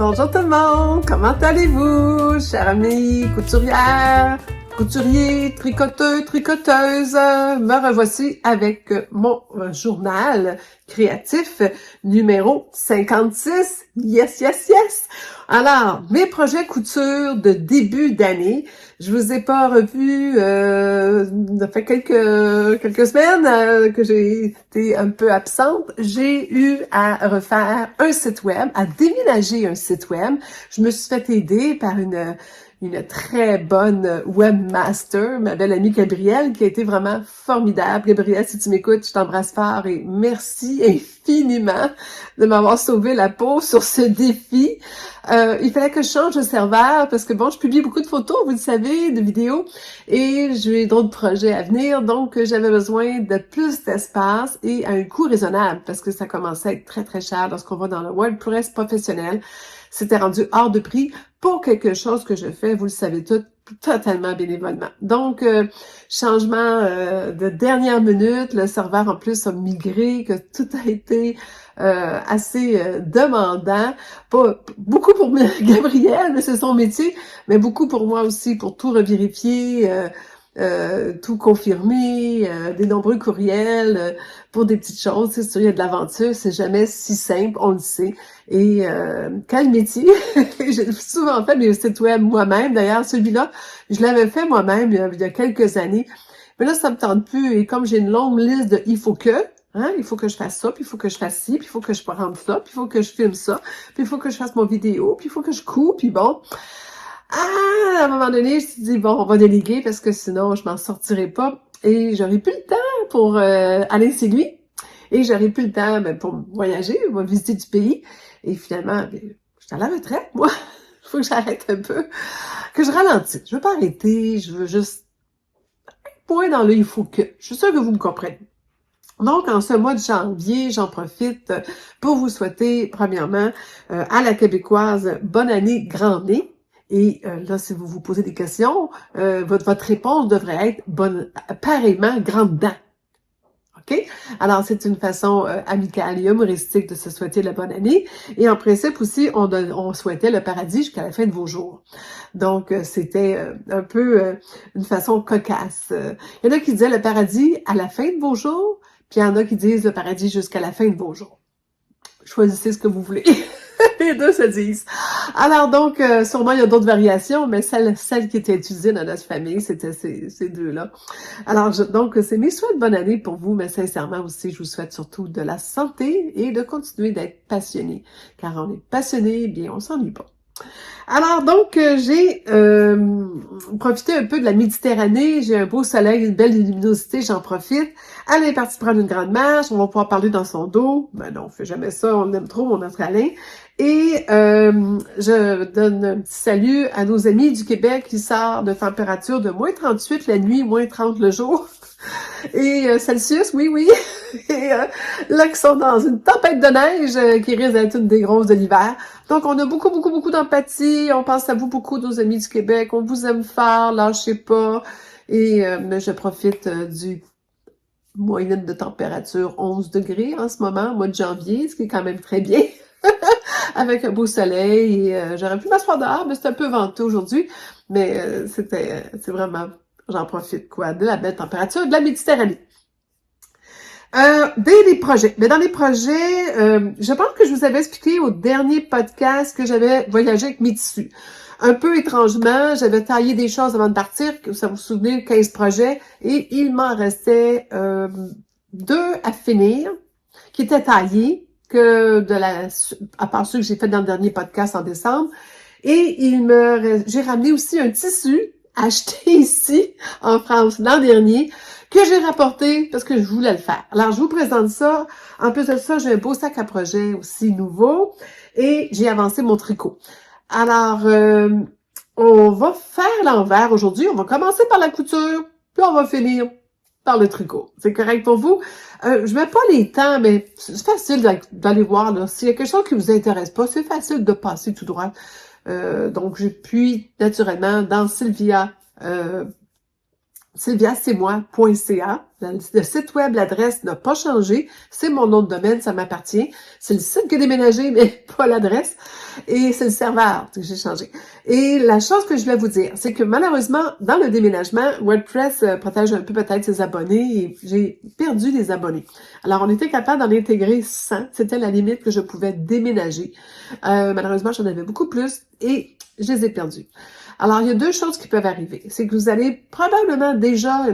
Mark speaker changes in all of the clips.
Speaker 1: Bonjour tout le monde, comment allez-vous, chers amis couturières, couturiers, tricoteux, tricoteuses? Me revoici avec mon journal créatif numéro 56. Yes, yes, yes! Alors, mes projets couture de début d'année. Je vous ai pas revu, ça fait quelques semaines que j'ai été un peu absente. J'ai eu à refaire un site web, à déménager un site web. Je me suis fait aider par une très bonne webmaster, ma belle amie Gabrielle, qui a été vraiment formidable. Gabrielle, si tu m'écoutes, je t'embrasse fort et merci infiniment de m'avoir sauvé la peau sur ce défi. Il fallait que je change de serveur parce que bon, je publie beaucoup de photos, vous le savez, de vidéos, et j'ai d'autres projets à venir, donc j'avais besoin de plus d'espace et à un coût raisonnable parce que ça commençait à être très très cher lorsqu'on va dans le WordPress professionnel. C'était rendu hors de prix pour quelque chose que je fais, vous le savez tout, totalement bénévolement. Donc, changement de dernière minute, le serveur en plus a migré, que tout a été assez demandant. Pas beaucoup pour Gabrielle, mais c'est son métier, mais beaucoup pour moi aussi, pour tout revérifier, tout confirmer, des nombreux courriels pour des petites choses. C'est sûr, il y a de l'aventure, c'est jamais si simple, on le sait. Et quel métier! J'ai souvent fait mes sites web moi-même. D'ailleurs, celui-là, je l'avais fait moi-même il y a quelques années. Mais là, ça me tente plus. Et comme j'ai une longue liste de il faut que, il faut que je fasse ça, puis il faut que je fasse ci, puis il faut que je rende ça, puis il faut que je filme ça, puis il faut que je fasse mon vidéo, puis il faut que je coupe, puis bon. À un moment donné, je me suis dit, bon, on va déléguer parce que sinon, je m'en sortirai pas. Et j'aurais plus le temps pour aller chez lui. Et j'aurais plus le temps pour voyager, visiter du pays. Et finalement, je suis à la retraite, moi. Il faut que j'arrête un peu. Que je ralentisse. Je veux pas arrêter. Je veux juste point dans le il faut que. Je suis sûre que vous me comprenez. Donc, en ce mois de janvier, j'en profite pour vous souhaiter, premièrement, à la québécoise, bonne année, grand nez. Et là, si vous vous posez des questions, votre réponse devrait être bonne, pareillement, grande dent. OK? Alors, c'est une façon amicale et humoristique de se souhaiter la bonne année. Et en principe aussi, on souhaitait le paradis jusqu'à la fin de vos jours. Donc, c'était un peu une façon cocasse. Il y en a qui disaient le paradis à la fin de vos jours, puis il y en a qui disent le paradis jusqu'à la fin de vos jours. Choisissez ce que vous voulez. Les deux se disent. Alors donc, sûrement il y a d'autres variations, mais celle qui était utilisée dans notre famille, c'était ces deux-là. Alors donc, c'est mes souhaits de bonne année pour vous, mais sincèrement aussi, je vous souhaite surtout de la santé et de continuer d'être passionné. Car on est passionné, bien on s'ennuie pas. Alors donc, j'ai profité un peu de la Méditerranée, j'ai un beau soleil, une belle luminosité, j'en profite. Elle est partie prendre une grande marche, on va pouvoir parler dans son dos. Ben non, on fait jamais ça, on aime trop mon Australien. Et je donne un petit salut à nos amis du Québec qui sort de température de moins 38 la nuit, moins 30 le jour. Et Celsius, oui, oui. Et là, qui sont dans une tempête de neige qui risque d'être une des grosses de l'hiver. Donc, on a beaucoup, beaucoup, beaucoup d'empathie. On pense à vous beaucoup, nos amis du Québec. On vous aime fort, lâchez pas. Et mais je profite du moyenne de température 11 degrés en ce moment, au mois de janvier, ce qui est quand même très bien. Avec un beau soleil. Et j'aurais pu m'asseoir dehors, mais c'est un peu venteux aujourd'hui. Mais c'est vraiment, j'en profite, quoi, de la belle température de la Méditerranée. Des projets. Mais dans les projets, je pense que je vous avais expliqué au dernier podcast que j'avais voyagé avec mes tissus. Un peu étrangement, j'avais taillé des choses avant de partir, ça vous souvenez, 15 projets, et il m'en restait 2 à finir, qui étaient taillés, à part ceux que j'ai fait dans le dernier podcast en décembre. Et j'ai ramené aussi un tissu acheté ici, en France, l'an dernier, que j'ai rapporté parce que je voulais le faire. Alors, je vous présente ça. En plus de ça, j'ai un beau sac à projet aussi nouveau et j'ai avancé mon tricot. Alors, on va faire l'envers aujourd'hui. On va commencer par la couture, puis on va finir par le tricot. C'est correct pour vous? Je mets pas les temps, mais c'est facile d'aller voir, là. S'il y a quelque chose qui vous intéresse pas, c'est facile de passer tout droit. Donc, puis, naturellement, dans Sylvia sylviacetmoi.ca. Le site web, l'adresse n'a pas changé. C'est mon nom de domaine, ça m'appartient. C'est le site qui a déménagé, mais pas l'adresse. Et c'est le serveur que j'ai changé. Et la chose que je voulais vous dire, c'est que malheureusement, dans le déménagement, WordPress protège un peu peut-être ses abonnés et j'ai perdu des abonnés. Alors, on était capable d'en intégrer 100. C'était la limite que je pouvais déménager. Malheureusement, j'en avais beaucoup plus et je les ai perdus. Alors, il y a deux choses qui peuvent arriver. C'est que vous allez probablement déjà,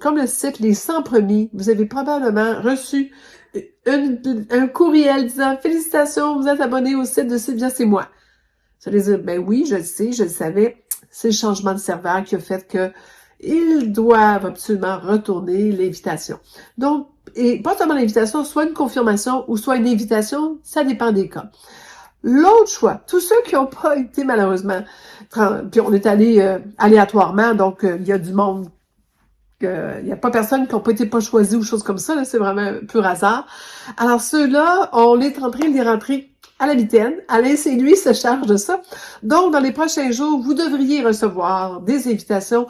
Speaker 1: comme le site Les 100 premiers, vous avez probablement reçu un courriel disant « Félicitations, vous êtes abonné au site de Sylvia, c'est moi ». Ça veut dire, ben oui, je le sais, je le savais. C'est le changement de serveur qui a fait que ils doivent absolument retourner l'invitation. Donc, et pas seulement l'invitation, soit une confirmation ou soit une invitation, ça dépend des cas. L'autre choix, tous ceux qui n'ont pas été malheureusement, puis on est allé aléatoirement, donc il y a du monde, il n'y a pas personne qui n'a pas été pas choisi ou choses comme ça, c'est vraiment un pur hasard. Alors ceux-là, on est en train de les rentrer à la mitaine. Alain, c'est lui, se charge de ça. Donc, dans les prochains jours, vous devriez recevoir des invitations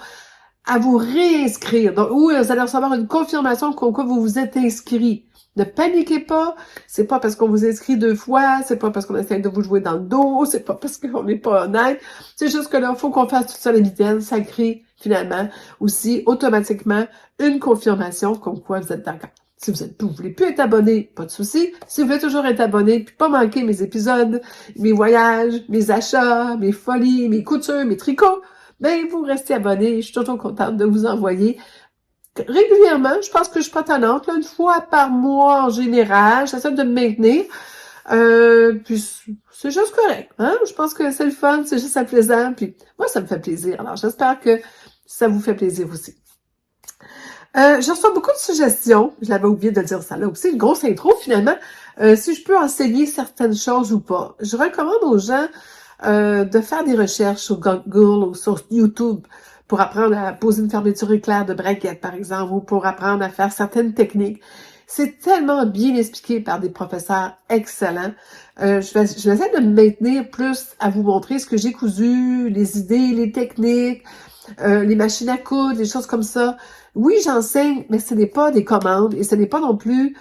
Speaker 1: à vous réinscrire. Donc, ou vous allez recevoir une confirmation comme quoi vous vous êtes inscrit. Ne paniquez pas, c'est pas parce qu'on vous inscrit 2 fois, c'est pas parce qu'on essaie de vous jouer dans le dos, c'est pas parce qu'on n'est pas honnête, c'est juste que là, il faut qu'on fasse tout ça à la mitaine, ça crée finalement aussi automatiquement une confirmation comme quoi vous êtes d'accord. Si vous voulez plus être abonné, pas de souci. Si vous voulez toujours être abonné, puis pas manquer mes épisodes, mes voyages, mes achats, mes folies, mes coutures, mes tricots, ben vous restez abonné. Je suis toujours contente de vous envoyer régulièrement. Je pense que je suis pas tannante, là, une fois par mois en général. J'essaie de me maintenir. Puis c'est juste correct. Hein? Je pense que c'est le fun, c'est juste plaisant. Puis moi, ça me fait plaisir. Alors j'espère que ça vous fait plaisir aussi. Je reçois beaucoup de suggestions. Je l'avais oublié de dire ça là aussi, une grosse intro finalement. Si je peux enseigner certaines choses ou pas. Je recommande aux gens de faire des recherches sur Google ou sur YouTube pour apprendre à poser une fermeture éclair de braguette, par exemple, ou pour apprendre à faire certaines techniques. C'est tellement bien expliqué par des professeurs excellents. Je vais essayer de me maintenir plus à vous montrer ce que j'ai cousu, les idées, les techniques, les machines à coudre, les choses comme ça. Oui, j'enseigne, mais ce n'est pas des commandes et ce n'est pas non plus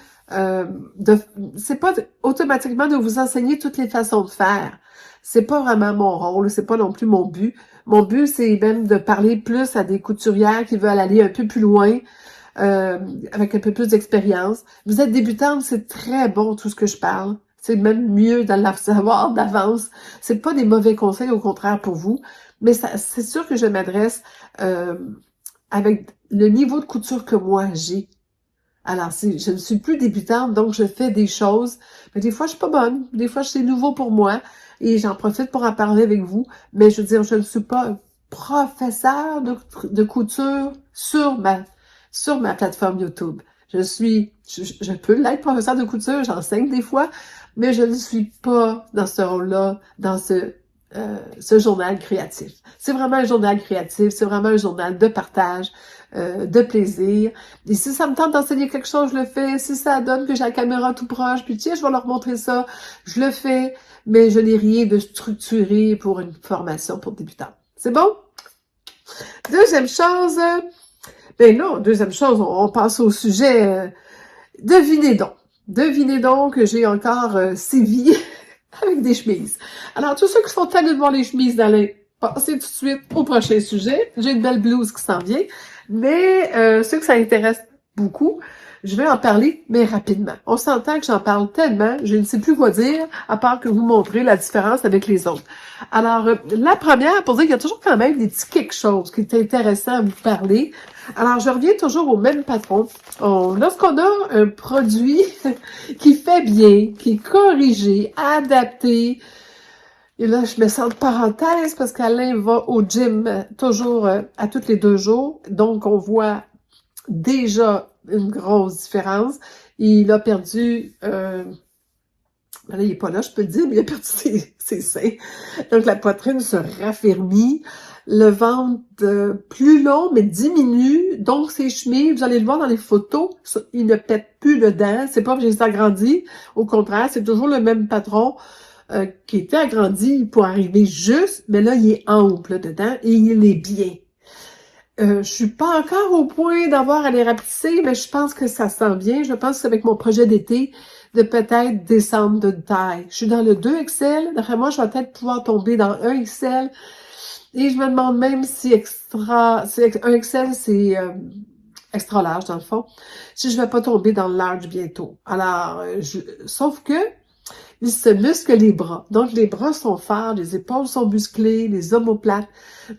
Speaker 1: c'est pas automatiquement de vous enseigner toutes les façons de faire. C'est pas vraiment mon rôle, c'est pas non plus mon but. Mon but, c'est même de parler plus à des couturières qui veulent aller un peu plus loin, avec un peu plus d'expérience. Vous êtes débutante, c'est très bon tout ce que je parle. C'est même mieux de le savoir d'avance. C'est pas des mauvais conseils, au contraire pour vous. Mais c'est sûr que je m'adresse avec le niveau de couture que moi j'ai. Alors, je ne suis plus débutante, donc je fais des choses. Mais des fois, je suis pas bonne. Des fois, c'est nouveau pour moi. Et j'en profite pour en parler avec vous. Mais je veux dire, je ne suis pas un professeur de couture sur ma plateforme YouTube. Je peux l'être professeur de couture, j'enseigne des fois, mais je ne suis pas dans ce rôle-là, dans ce journal créatif. C'est vraiment un journal créatif, c'est vraiment un journal de partage, de plaisir. Et si ça me tente d'enseigner quelque chose, je le fais. Si ça donne que j'ai la caméra tout proche, puis tiens, je vais leur montrer ça, je le fais, mais je n'ai rien de structuré pour une formation pour débutants. C'est bon? Deuxième chose, on passe au sujet. Devinez donc. Devinez donc que j'ai encore sévi avec des chemises. Alors, tous ceux qui sont tannés de voir les chemises d'Alain, passez tout de suite au prochain sujet. J'ai une belle blouse qui s'en vient. Mais ceux que ça intéresse beaucoup, je vais en parler, mais rapidement. On s'entend que j'en parle tellement, je ne sais plus quoi dire, à part que vous montrer la différence avec les autres. Alors, la première, pour dire qu'il y a toujours quand même des petits quelque chose qui est intéressant à vous parler. Alors, je reviens toujours au même patron. Lorsqu'on a un produit qui fait bien, qui est corrigé, adapté, et là, je mets ça en parenthèse parce qu'Alain va au gym toujours à tous les 2 jours. Donc, on voit déjà une grosse différence. Il a perdu... là, il n'est pas là, je peux le dire, mais il a perdu ses seins. Donc, la poitrine se raffermit. Le ventre plus long, mais diminue. Donc, ses chemises, vous allez le voir dans les photos, il ne pète plus dedans. C'est pas que j'ai agrandi. Au contraire, c'est toujours le même patron. Qui était agrandi pour arriver juste, mais là, il est ample dedans et il est bien. Je suis pas encore au point d'avoir à les rapetisser, mais je pense que ça sent bien. Je pense que c'est avec mon projet d'été de peut-être descendre de taille. Je suis dans le 2XL. D'après moi, je vais peut-être pouvoir tomber dans 1XL. Et je me demande même si un XL, c'est extra large dans le fond, si je vais pas tomber dans le large bientôt. Alors, sauf que il se muscle les bras. Donc, les bras sont forts, les épaules sont musclées, les omoplates.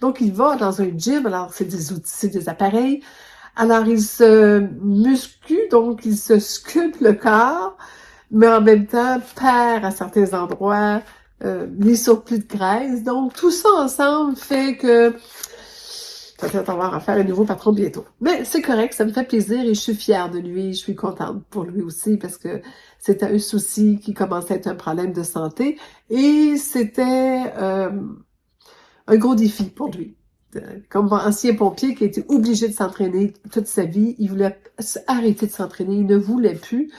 Speaker 1: Donc, il va dans un gym. Alors, c'est des outils, c'est des appareils. Alors, il se muscle, donc il se sculpte le corps, mais en même temps, perd à certains endroits les surplus de graisse. Donc, tout ça ensemble fait que peut-être on va en faire un nouveau patron bientôt. Mais c'est correct, ça me fait plaisir et je suis fière de lui. Je suis contente pour lui aussi parce que c'était un souci qui commençait à être un problème de santé et c'était un gros défi pour lui. Comme ancien pompier qui a été obligé de s'entraîner toute sa vie, il voulait arrêter de s'entraîner, il ne voulait plus.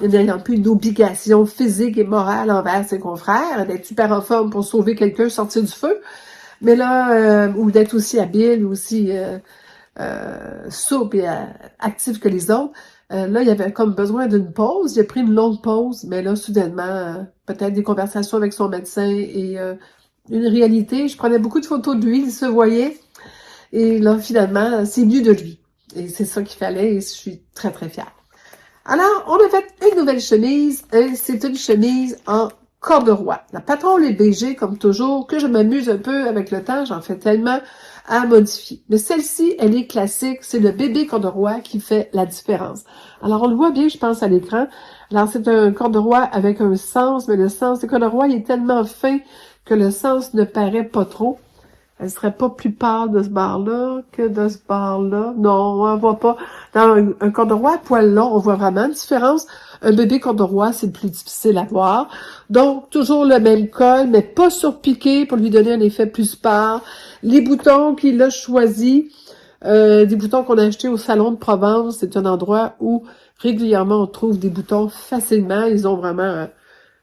Speaker 1: N'ayant plus une obligation physique et morale envers ses confrères, d'être super en forme pour sauver quelqu'un, sortir du feu, mais là, ou d'être aussi habile, aussi souple et actif que les autres. Là, il avait comme besoin d'une pause. Il a pris une longue pause, mais là, soudainement, peut-être des conversations avec son médecin et une réalité. Je prenais beaucoup de photos de lui, il se voyait. Et là, finalement, c'est mieux de lui. Et c'est ça qu'il fallait et je suis très, très fière. Alors, on a fait une nouvelle chemise. C'est une chemise en corduroy. La patron les BG, comme toujours, que je m'amuse un peu avec le temps, j'en fais tellement à modifier. Mais celle-ci, elle est classique, c'est le bébé corduroy qui fait la différence. Alors, on le voit bien, je pense, à l'écran. Alors, c'est un corduroy avec un sens, mais le sens du corduroy il est tellement fin que le sens ne paraît pas trop. Elle serait pas plus pâle de ce bord-là que de ce bord-là. Non, on voit pas. Dans un corduroy à poil long, on voit vraiment une différence. Un bébé corduroy, c'est le plus difficile à voir. Donc, toujours le même col, mais pas surpiqué pour lui donner un effet plus pâle. Les boutons qu'il a choisis, des boutons qu'on a achetés au Salon de Provence, c'est un endroit où régulièrement on trouve des boutons facilement. Ils ont vraiment...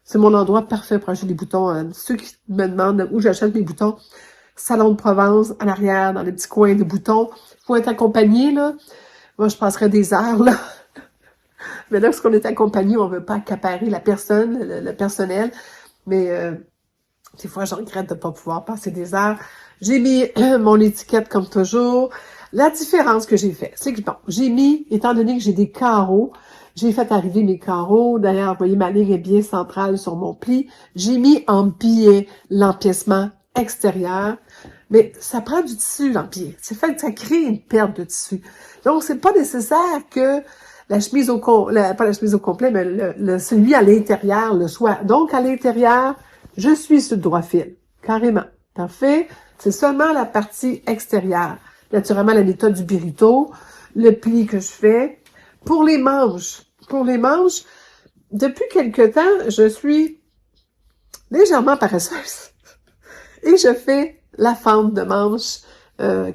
Speaker 1: c'est mon endroit parfait pour acheter des boutons. Ceux qui me demandent où j'achète mes boutons, Salon de Provence, en arrière, dans les petits coins de boutons. Faut être accompagné, là. Moi, je passerais des heures, là. Mais lorsqu'on est accompagné, on veut pas accaparer la personne, le personnel. Mais des fois, je regrette de pas pouvoir passer des heures. J'ai mis mon étiquette comme toujours. La différence que j'ai faite, c'est que, bon, j'ai mis, étant donné que j'ai des carreaux, j'ai fait arriver mes carreaux. D'ailleurs, vous voyez, ma ligne est bien centrale sur mon pli. J'ai mis en biais l'empiècement extérieur. Mais ça prend du tissu, l'empié. C'est fait que ça crée une perte de tissu. Donc, c'est pas nécessaire que la chemise pas la chemise au complet, mais celui à l'intérieur le soit. Donc, à l'intérieur, je suis sur le droit fil. Carrément. Parfait. C'est seulement la partie extérieure. Naturellement, la méthode du burrito, le pli que je fais. Pour les manches, depuis quelque temps, je suis légèrement paresseuse. Et je fais la fente de manche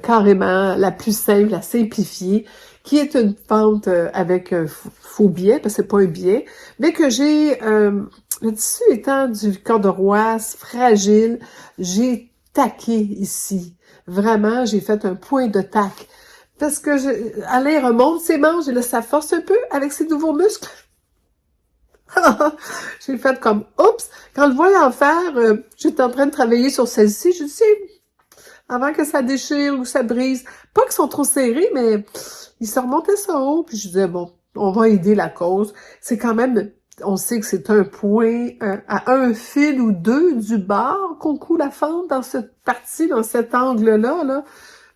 Speaker 1: carrément la plus simple, la simplifiée, qui est une fente avec faux biais, parce que c'est pas un biais, mais que j'ai, le tissu étant du corduroy fragile, j'ai taqué ici. Vraiment, j'ai fait un point de tac. Parce que Alain remonte ses manches et là, ça force un peu avec ses nouveaux muscles. J'ai fait comme, oups, quand le voyant faire, j'étais en train de travailler sur celle-ci, je dis, avant que ça déchire ou ça brise, pas qu'ils sont trop serrés, mais ils se remontaient ça haut, puis je disais, bon, on va aider la cause. C'est quand même, on sait que c'est un point, à un fil ou deux du bord qu'on coud la fente dans cette partie, dans cet angle-là, là.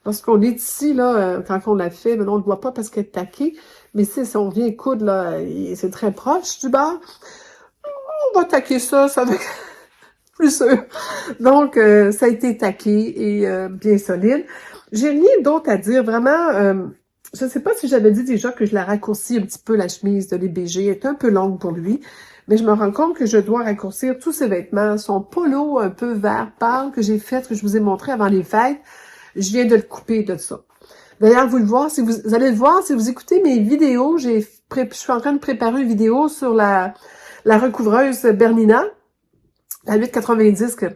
Speaker 1: Lorsqu'on est ici, là, quand on l'a fait, mais on ne le voit pas parce qu'elle est taquée. Mais si on vient coudre, là, c'est très proche du bord. On va taquer ça va être plus sûr. Donc, ça a été taqué et bien solide. J'ai rien d'autre à dire. Vraiment, je ne sais pas si j'avais dit déjà que je la raccourcis un petit peu, la chemise de l'EBG. Elle est un peu longue pour lui. Mais je me rends compte que je dois raccourcir tous ses vêtements. Son polo un peu vert pâle que j'ai fait, que je vous ai montré avant les fêtes. Je viens de le couper de ça. D'ailleurs, vous allez le voir, si vous écoutez mes vidéos, je suis en train de préparer une vidéo sur la recouvreuse Bernina, la 890 que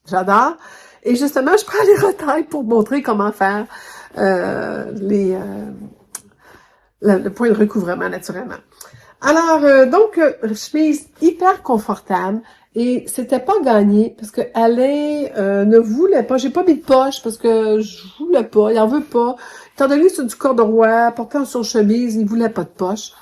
Speaker 1: j'adore. Et justement, je prends les retailles pour montrer comment faire le point de recouvrement naturellement. Alors, chemise hyper confortable et c'était pas gagné parce que Alain ne voulait pas. J'ai pas mis de poche parce que je voulais pas, il en veut pas. Étant donné que c'est du corduroy, portant sur chemise, il voulait pas de poche.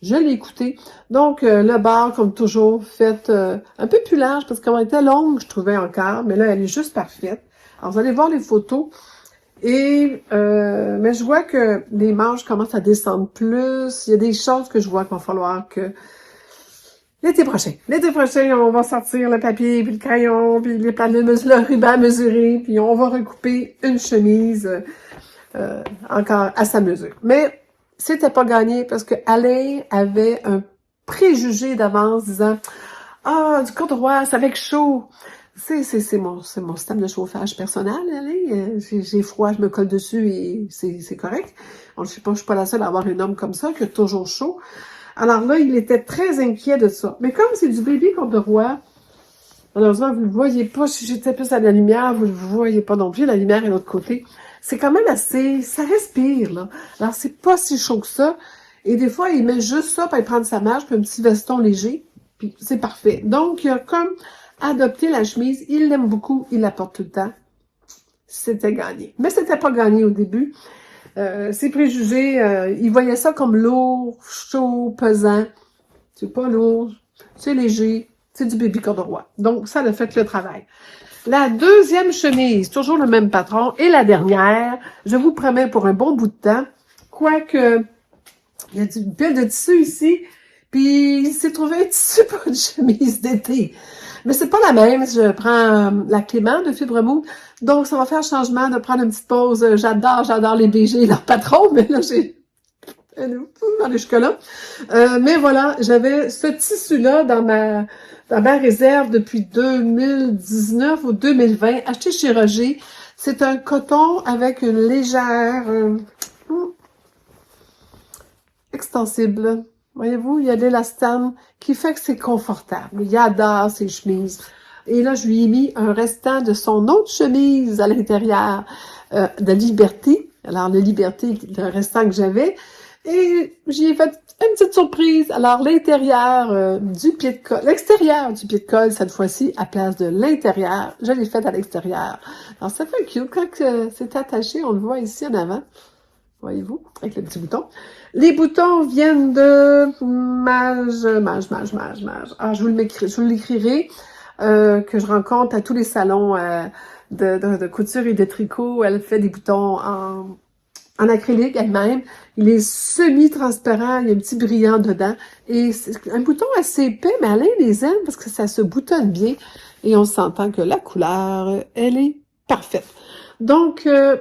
Speaker 1: Je l'ai écouté. Donc, le bar, comme toujours, fait un peu plus large parce qu'elle était longue, je trouvais encore, mais là, elle est juste parfaite. Alors, vous allez voir les photos. Et mais je vois que les manches commencent à descendre plus. Il y a des choses que je vois qu'il va falloir que l'été prochain, on va sortir le papier, puis le crayon, puis le ruban mesuré, puis on va recouper une chemise encore à sa mesure. Mais c'était pas gagné parce que Alain avait un préjugé d'avance disant ah, du corduroy, c'est avec chaud. C'est mon système de chauffage personnel, Alain. J'ai froid, je me colle dessus et c'est correct. Je suis pas la seule à avoir un homme comme ça, qui a toujours chaud. Alors là, il était très inquiet de ça. Mais comme c'est du baby corduroy, malheureusement, vous ne le voyez pas. Si j'étais plus à la lumière, vous ne le voyez pas non plus. La lumière est de l'autre côté. C'est quand même assez, ça respire, là. Alors, c'est pas si chaud que ça. Et des fois, il met juste ça pour prendre sa marche, puis un petit veston léger. Puis c'est parfait. Donc, il a comme adopté la chemise. Il l'aime beaucoup. Il la porte tout le temps. C'était gagné. Mais c'était pas gagné au début. Ses préjugés, il voyait ça comme lourd, chaud, pesant. C'est pas lourd, c'est léger, c'est du baby corduroy. Donc, ça a fait le travail. La deuxième chemise, toujours le même patron, et la dernière, je vous promets pour un bon bout de temps, quoique, il y a une pile de tissu ici, puis il s'est trouvé un tissu pour une chemise d'été. Mais c'est pas la même, je prends la Clément de fibre mou, donc ça va faire changement de prendre une petite pause. J'adore les BG, leur patron, mais là j'ai aller jusque-là. Mais voilà, j'avais ce tissu-là dans ma réserve depuis 2019 ou 2020, acheté chez Roger. C'est un coton avec une légère extensible. Voyez-vous, il y a de l'élastane qui fait que c'est confortable. Il adore ses chemises. Et là, je lui ai mis un restant de son autre chemise à l'intérieur de Liberté. Alors, la Liberté, le restant que j'avais. Et j'y ai fait une petite surprise. Alors, l'intérieur du pied de colle, l'extérieur du pied de colle, cette fois-ci, à place de l'intérieur, je l'ai fait à l'extérieur. Alors, ça fait cute. Quand c'est attaché, on le voit ici en avant. Voyez-vous, avec le petit bouton. Les boutons viennent de Mage. Ah, je vous l'écrirai, que je rencontre à tous les salons de couture et de tricot. Elle fait des boutons en acrylique elle-même. Il est semi-transparent, il y a un petit brillant dedans. Et c'est un bouton assez épais, mais Alain les aime parce que ça se boutonne bien. Et on s'entend que la couleur, elle est parfaite. Donc, la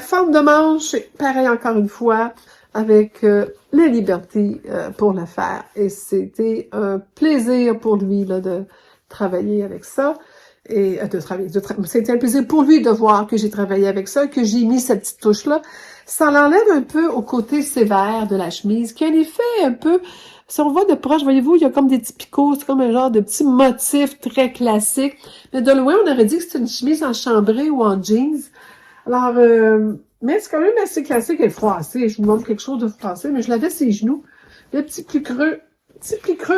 Speaker 1: forme de manche, pareil encore une fois, avec la liberté pour le faire. Et c'était un plaisir pour lui là, de travailler avec ça. Et c'était un plaisir pour lui de voir que j'ai travaillé avec ça, que j'ai mis cette petite touche-là. Ça l'enlève un peu au côté sévère de la chemise, qui a un effet un peu... Si on voit de proche, voyez-vous, il y a comme des petits picots, c'est comme un genre de petit motif très classique. Mais de loin, on aurait dit que c'était une chemise en chambré ou en jeans. Alors, mais c'est quand même assez classique et froissé. Je vous montre quelque chose de froissé, mais je l'avais ses genoux. Le petit pli creux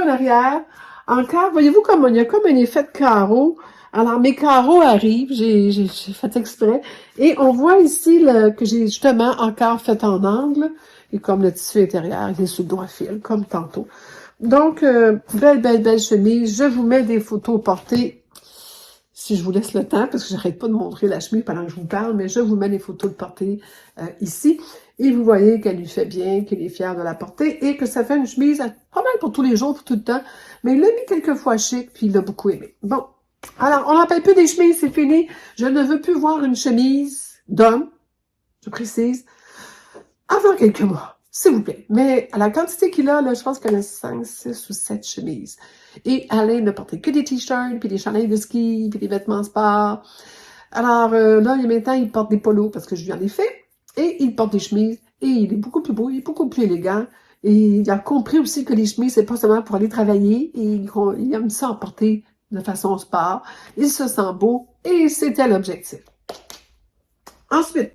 Speaker 1: en arrière. Encore, voyez-vous comme il y a comme un effet de carreau. Alors, mes carreaux arrivent, j'ai fait exprès. Et on voit ici que j'ai justement encore fait en angle. Et comme le tissu intérieur, il est sur le droit fil, comme tantôt. Donc, belle chemise. Je vous mets des photos portées, si je vous laisse le temps, parce que j'arrête pas de montrer la chemise pendant que je vous parle, mais je vous mets les photos de portée ici. Et vous voyez qu'elle lui fait bien, qu'il est fier de la porter, et que ça fait une chemise pas mal pour tous les jours, pour tout le temps. Mais il l'a mis quelques fois chic, puis il l'a beaucoup aimé. Bon. Alors, on n'en parle plus des chemises, c'est fini. Je ne veux plus voir une chemise d'homme, je précise, avant quelques mois, s'il vous plaît. Mais à la quantité qu'il a, là, je pense qu'il a 5, 6 ou 7 chemises. Et Alain ne portait que des t-shirts, puis des chandails de ski, puis des vêtements sport. Alors là, maintenant, il porte des polos, parce que je lui en ai fait. Et il porte des chemises, et il est beaucoup plus beau, il est beaucoup plus élégant. Et il a compris aussi que les chemises, c'est pas seulement pour aller travailler. Et il aime ça en porter de façon sport. Il se sent beau, et c'était l'objectif. Ensuite,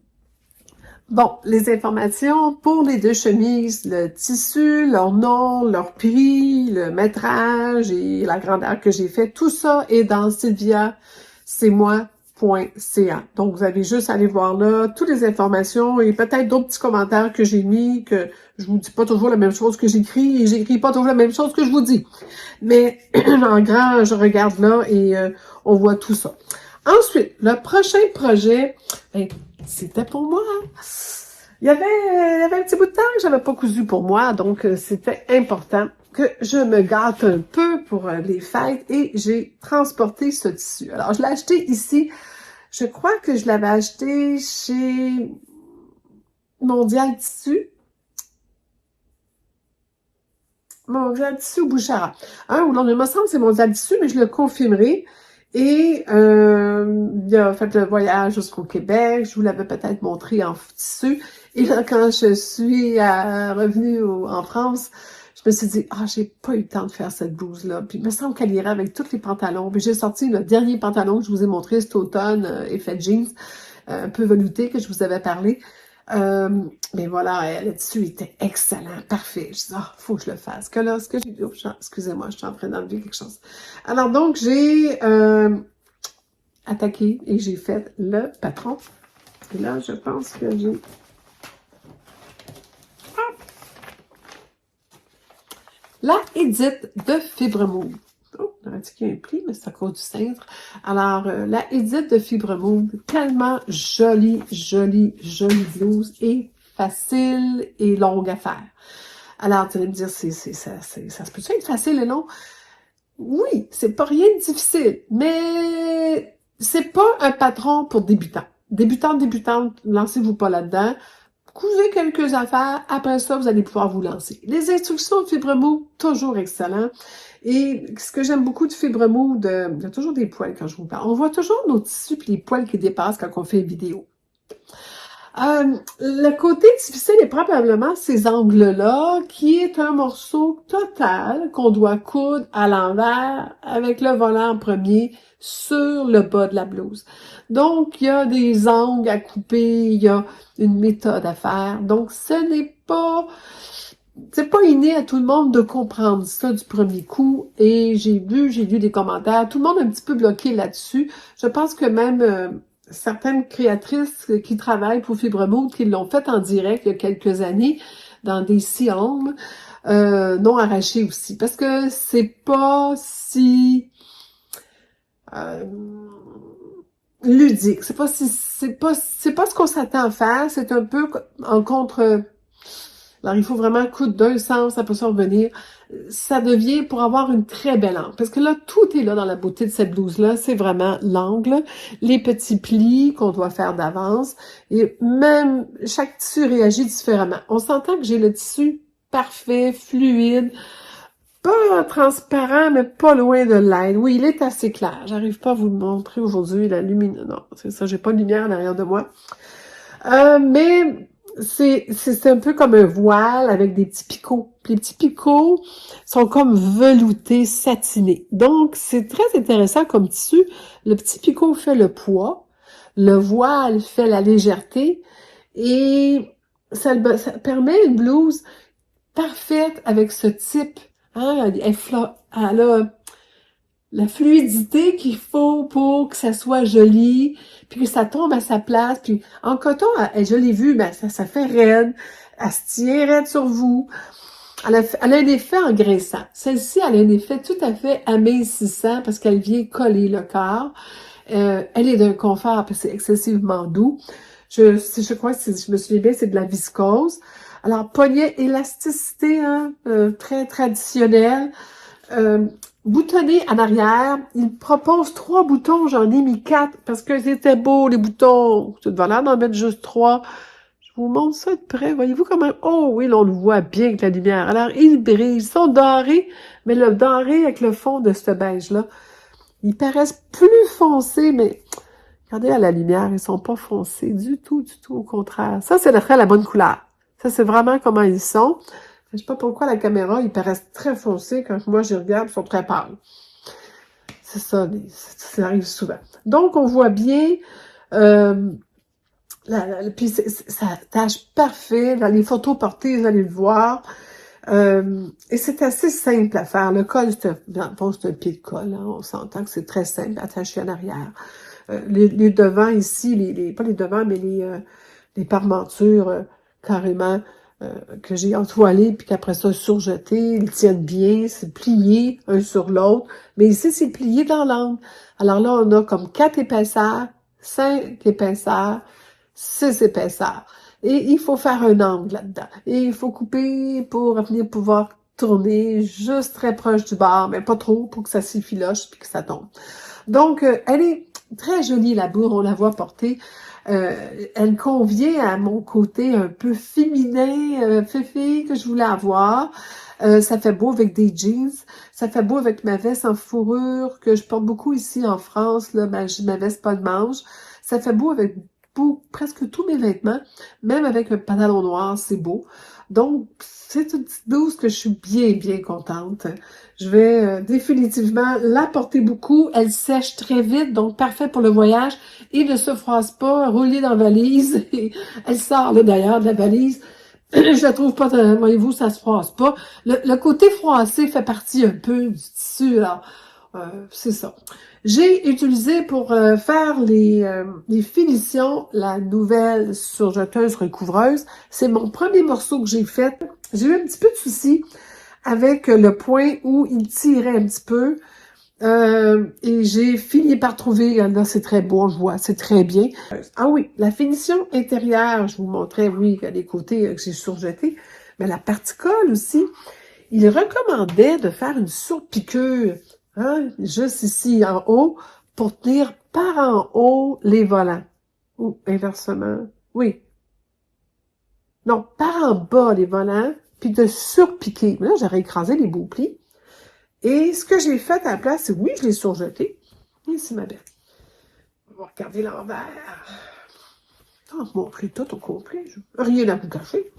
Speaker 1: bon, les informations pour les deux chemises, le tissu, leur nom, leur prix, le métrage et la grandeur que j'ai fait, tout ça est dans sylviacestmoi.ca. Donc, vous avez juste à aller voir là toutes les informations et peut-être d'autres petits commentaires que j'ai mis, que je vous dis pas toujours la même chose que j'écris et j'écris pas toujours la même chose que je vous dis. Mais en grand, je regarde là et on voit tout ça. Ensuite, le prochain projet, ben, c'était pour moi. Il y avait un petit bout de temps que j'avais pas cousu pour moi, donc c'était important que je me gâte un peu pour les fêtes et j'ai transporté ce tissu. Alors, je l'ai acheté ici. Je crois que je l'avais acheté chez Mondial Tissu. Mondial Tissu ou Bouchara. Ou non, il me semble que c'est Mondial Tissu, mais je le confirmerai. Et il a fait le voyage jusqu'au Québec. Je vous l'avais peut-être montré en tissu. Et là, quand je suis revenue en France, je me suis dit, j'ai pas eu le temps de faire cette blouse-là. Puis il me semble qu'elle irait avec tous les pantalons. Puis j'ai sorti le dernier pantalon que je vous ai montré cet automne, effet jeans, un peu velouté, que je vous avais parlé. Mais voilà, le tissu était excellent, parfait. Je dis, faut que je le fasse. Que là, excusez-moi, je suis en train d'enlever quelque chose. Alors donc, j'ai attaqué et j'ai fait le patron. Et là, je pense que j'ai... La Edith de Fibre Mauve. Oh, on aurait dit qu'il y a un pli, mais c'est à cause du cintre. Alors, la Edith de Fibre Mauve, tellement jolie blouse et facile et longue à faire. Alors, tu vas me dire, ça se peut être facile et long? Oui, c'est pas rien de difficile, mais c'est pas un patron pour débutants. Débutantes, lancez-vous pas là-dedans. Cousez quelques affaires, après ça, vous allez pouvoir vous lancer. Les instructions de Fibre Mauve, toujours excellent. Et ce que j'aime beaucoup de Fibre Mauve, il y a toujours des poils quand je vous parle. On voit toujours nos tissus et les poils qui dépassent quand on fait une vidéo. Le côté difficile est probablement ces angles-là, qui est un morceau total qu'on doit coudre à l'envers avec le volant en premier sur le bas de la blouse. Donc, il y a des angles à couper, il y a une méthode à faire. Donc, c'est pas inné à tout le monde de comprendre ça du premier coup. Et j'ai lu des commentaires, tout le monde est un petit peu bloqué là-dessus. Je pense que même certaines créatrices qui travaillent pour Fibre Mauve, qui l'ont fait en direct il y a quelques années, dans des siangles, non arrachés aussi. Parce que c'est pas si ludique. C'est pas ce qu'on s'attend à faire. C'est un peu en contre... Alors, il faut vraiment coudre d'un sens, après ça revenir. Ça devient pour avoir une très belle angle. Parce que là, tout est là dans la beauté de cette blouse-là. C'est vraiment l'angle, les petits plis qu'on doit faire d'avance. Et même, chaque tissu réagit différemment. On s'entend que j'ai le tissu parfait, fluide, pas transparent, mais pas loin de l'être. Oui, il est assez clair. J'arrive pas à vous le montrer aujourd'hui, la lumière. Non, c'est ça, j'ai pas de lumière derrière de moi. Mais c'est un peu comme un voile avec des petits picots. Les petits picots sont comme veloutés, satinés. Donc, c'est très intéressant comme tissu. Le petit picot fait le poids, le voile fait la légèreté et ça permet une blouse parfaite avec ce type. Hein? Elle a la fluidité qu'il faut pour que ça soit joli, puis que ça tombe à sa place. Puis en coton, je l'ai vu, ben ça fait raide, elle se tient raide sur vous. Elle a un effet engraissant. Celle-ci, elle a un effet tout à fait amincissant parce qu'elle vient coller le corps. Elle est d'un confort parce que c'est excessivement doux. Je crois que je me souviens bien, c'est de la viscose. Alors, poignet, élasticité, très traditionnelle. Boutonné en arrière, il propose 3 boutons, j'en ai mis 4 parce que c'était beau les boutons. Tu devais l'air d'en mettre juste 3. Je vous montre ça de près. Voyez-vous comment... Oh oui, là, on le voit bien avec la lumière. Alors, ils brillent. Ils sont dorés, mais le doré avec le fond de ce beige-là, ils paraissent plus foncés, mais regardez à la lumière, ils sont pas foncés du tout, au contraire. Ça, c'est la bonne couleur. Ça, c'est vraiment comment ils sont. Je sais pas pourquoi la caméra, ils paraissent très foncés. Quand moi, je regarde, ils sont très pâles. C'est ça, ça arrive souvent. Donc, on voit bien Puis ça attache parfait. Dans les photos portées, vous allez le voir. Et c'est assez simple à faire. Le col, c'est un pied de colle. Hein. On s'entend que c'est très simple, attaché en arrière. Les devants ici, pas les devants, mais les parmentures carrément que j'ai entoilées, puis qu'après ça, surjetées, ils tiennent bien, c'est plié un sur l'autre. Mais ici, c'est plié dans l'angle. Alors là, on a comme 4 épaisseurs, 5 épaisseurs, 6 épaisseurs. Et il faut faire un angle là-dedans. Et il faut couper pour venir pouvoir tourner juste très proche du bord, mais pas trop pour que ça s'effiloche puis que ça tombe. Donc, elle est très jolie, la bourre, on la voit porter. Elle convient à mon côté un peu féminin, féfé que je voulais avoir. Ça fait beau avec des jeans. Ça fait beau avec ma veste en fourrure que je porte beaucoup ici en France, là, ma veste pas de manche. Ça fait beau avec presque tous mes vêtements, même avec un pantalon noir, c'est beau. Donc, c'est une petite blouse que je suis bien, bien contente. Je vais définitivement la porter beaucoup. Elle sèche très vite, donc parfait pour le voyage et ne se froisse pas, rouler dans la valise. Elle sort là d'ailleurs de la valise. Je la trouve pas, voyez-vous, ça se froisse pas. Le côté froissé fait partie un peu du tissu, alors c'est ça. J'ai utilisé pour faire les finitions la nouvelle surjeteuse recouvreuse. C'est mon premier morceau que j'ai fait. J'ai eu un petit peu de souci avec le point où il tirait un petit peu. Et j'ai fini par trouver, là c'est très beau, on le voit, c'est très bien. Ah oui, la finition intérieure, je vous montrais, oui, les côtés que j'ai surjetés, mais la partie colle aussi, il recommandait de faire une surpiqûre, hein, juste ici en haut, pour tenir par en haut les volants. Ou inversement, oui. Non, par en bas les volants, puis de surpiquer. Mais là, j'aurais écrasé les beaux plis. Et ce que j'ai fait à la place, c'est oui, je l'ai surjeté. Ici, ma belle. On va regarder l'envers. On va montrer tout au complet. Rien à vous cacher.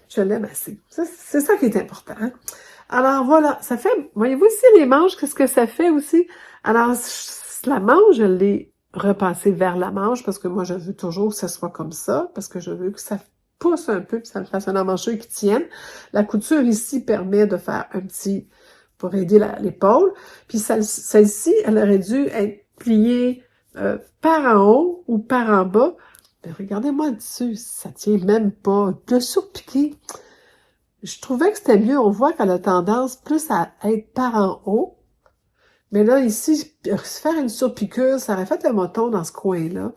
Speaker 1: Je l'aime assez. C'est ça qui est important. Hein? Alors voilà, ça fait, voyez-vous ici les manches, qu'est-ce que ça fait aussi? Alors, la manche, je l'ai repassée vers la manche parce que moi, je veux toujours que ça soit comme ça, parce que je veux que ça pousse un peu, puis ça me fasse un emmancheur qui tienne. La couture ici permet de faire un petit, pour aider l'épaule. Puis celle-ci, elle aurait dû être pliée par en haut ou par en bas. Mais regardez-moi dessus, ça tient même pas. Le surpiqué, je trouvais que c'était mieux. On voit qu'elle a tendance plus à être par en haut. Mais là, ici, faire une surpiqûre, ça aurait fait un moton dans ce coin-là.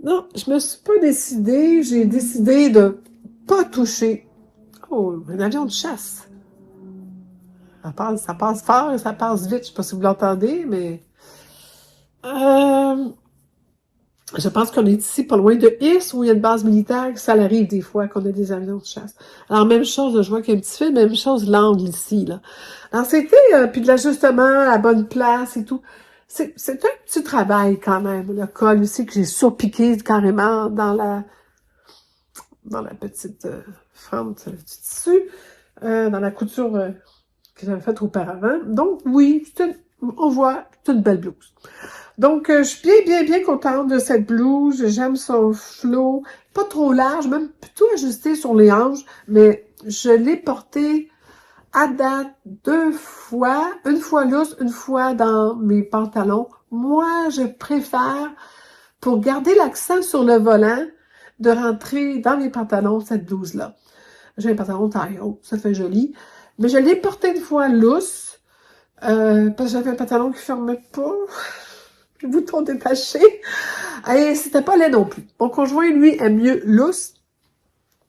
Speaker 1: Non, je me suis pas décidée. J'ai décidé de pas toucher. Oh, un avion de chasse. Ça passe fort et ça passe vite. Je sais pas si vous l'entendez, mais... je pense qu'on est ici pas loin de Is, où il y a une base militaire, que ça arrive des fois qu'on a des avions de chasse. Alors, même chose, je vois qu'il y a un petit fil, même chose, l'angle ici, là. Alors, c'était, puis de l'ajustement à la bonne place et tout. C'est un petit travail, quand même. Le col aussi, que j'ai surpiqué carrément dans la petite fente du tissu, dans la couture que j'avais faite auparavant. Donc, oui, on voit, c'est une belle blouse. Donc, je suis bien, bien, bien contente de cette blouse. J'aime son flot. Pas trop large, même plutôt ajusté sur les hanches, mais je l'ai portée à date 2 fois. Une fois lousse, une fois dans mes pantalons. Moi, je préfère, pour garder l'accent sur le volant, de rentrer dans mes pantalons cette blouse-là. J'ai un pantalon taille haute, ça fait joli. Mais je l'ai portée une fois lousse, parce que j'avais un pantalon qui fermait pas. Le bouton détaché. Et c'était pas laid non plus. Mon conjoint, lui, aime mieux lousse.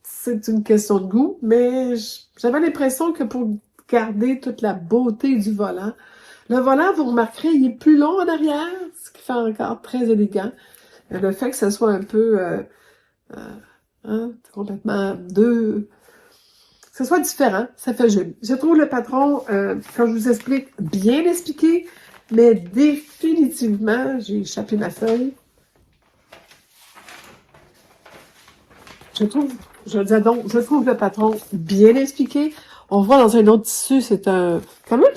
Speaker 1: C'est une question de goût, mais j'avais l'impression que pour garder toute la beauté du volant, le volant, vous remarquerez, il est plus long en arrière, ce qui fait encore très élégant. Et le fait que ce soit un peu complètement que ce soit différent, ça fait joli. Je trouve le patron, quand je vous explique, bien expliqué, mais définitivement, j'ai échappé ma feuille. Je trouve le patron bien expliqué. On voit dans un autre tissu, c'est un... Quand même,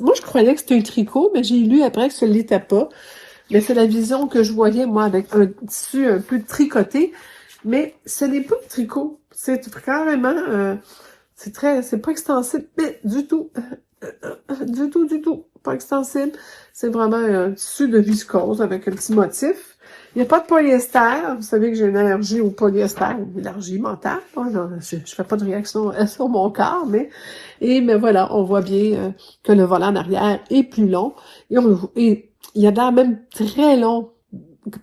Speaker 1: moi, je croyais que c'était un tricot, mais j'ai lu après que ce l'était pas. Mais c'est la vision que je voyais, moi, avec un tissu un peu tricoté. Mais ce n'est pas du tricot. C'est carrément, c'est pas extensible, mais du tout. Du tout. Pas extensible. C'est vraiment un tissu de viscose avec un petit motif. Il n'y a pas de polyester. Vous savez que j'ai une allergie au polyester, une allergie mentale. Je fais pas de réaction sur mon corps, mais voilà, on voit bien que le volant en arrière est plus long. Et il y a l'air même très long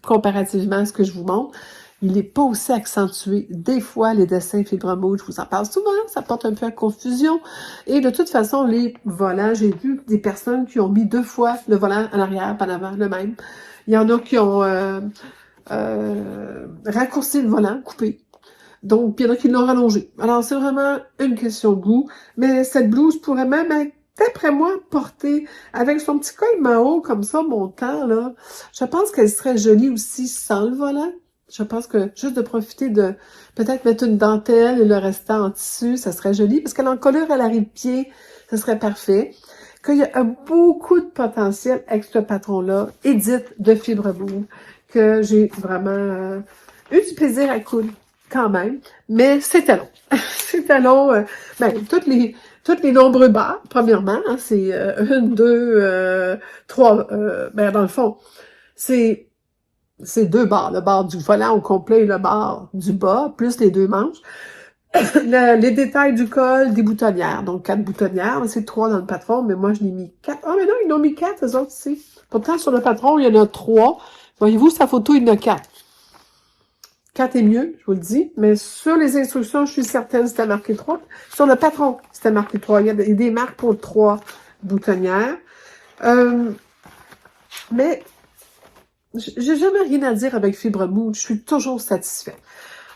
Speaker 1: comparativement à ce que je vous montre. Il n'est pas aussi accentué. Des fois, les dessins fibre mouche, je vous en parle souvent, ça porte un peu à confusion. Et de toute façon, les volants, j'ai vu des personnes qui ont mis 2 fois le volant en arrière, pas en avant, le même. Il y en a qui ont raccourci le volant, coupé. Donc, il y en a qui l'ont rallongé. Alors, c'est vraiment une question de goût. Mais cette blouse pourrait même être, d'après moi, portée avec son petit col Mao, comme ça, montant, là. Je pense qu'elle serait jolie aussi sans le volant. Je pense que juste de profiter de peut-être mettre une dentelle et le restant en tissu, ça serait joli. Parce que l'encolure à l'arrière-pied, ça serait parfait. Qu'il y a beaucoup de potentiel avec ce patron-là, Edith de Fibre Mouve, que j'ai vraiment eu du plaisir à coudre quand même, mais c'était long. C'était long. Toutes les nombreux barres, premièrement, hein, c'est 1, 2, 3, dans le fond, c'est 2 barres, le bar du volant au complet et le bar du bas, plus les 2 manches. Les détails du col, des boutonnières. Donc, 4 boutonnières. C'est 3 dans le patron, mais moi, je l'ai mis 4. Ah, mais non, ils en ont mis 4, eux autres, ici. Pourtant, sur le patron, il y en a 3. Voyez-vous, sa photo, il y en a 4. 4 est mieux, je vous le dis. Mais sur les instructions, je suis certaine, c'était marqué 3. Sur le patron, c'était marqué 3. Il y a des marques pour 3 boutonnières. Mais, j'ai jamais rien à dire avec Fibre Mouve. Je suis toujours satisfaite.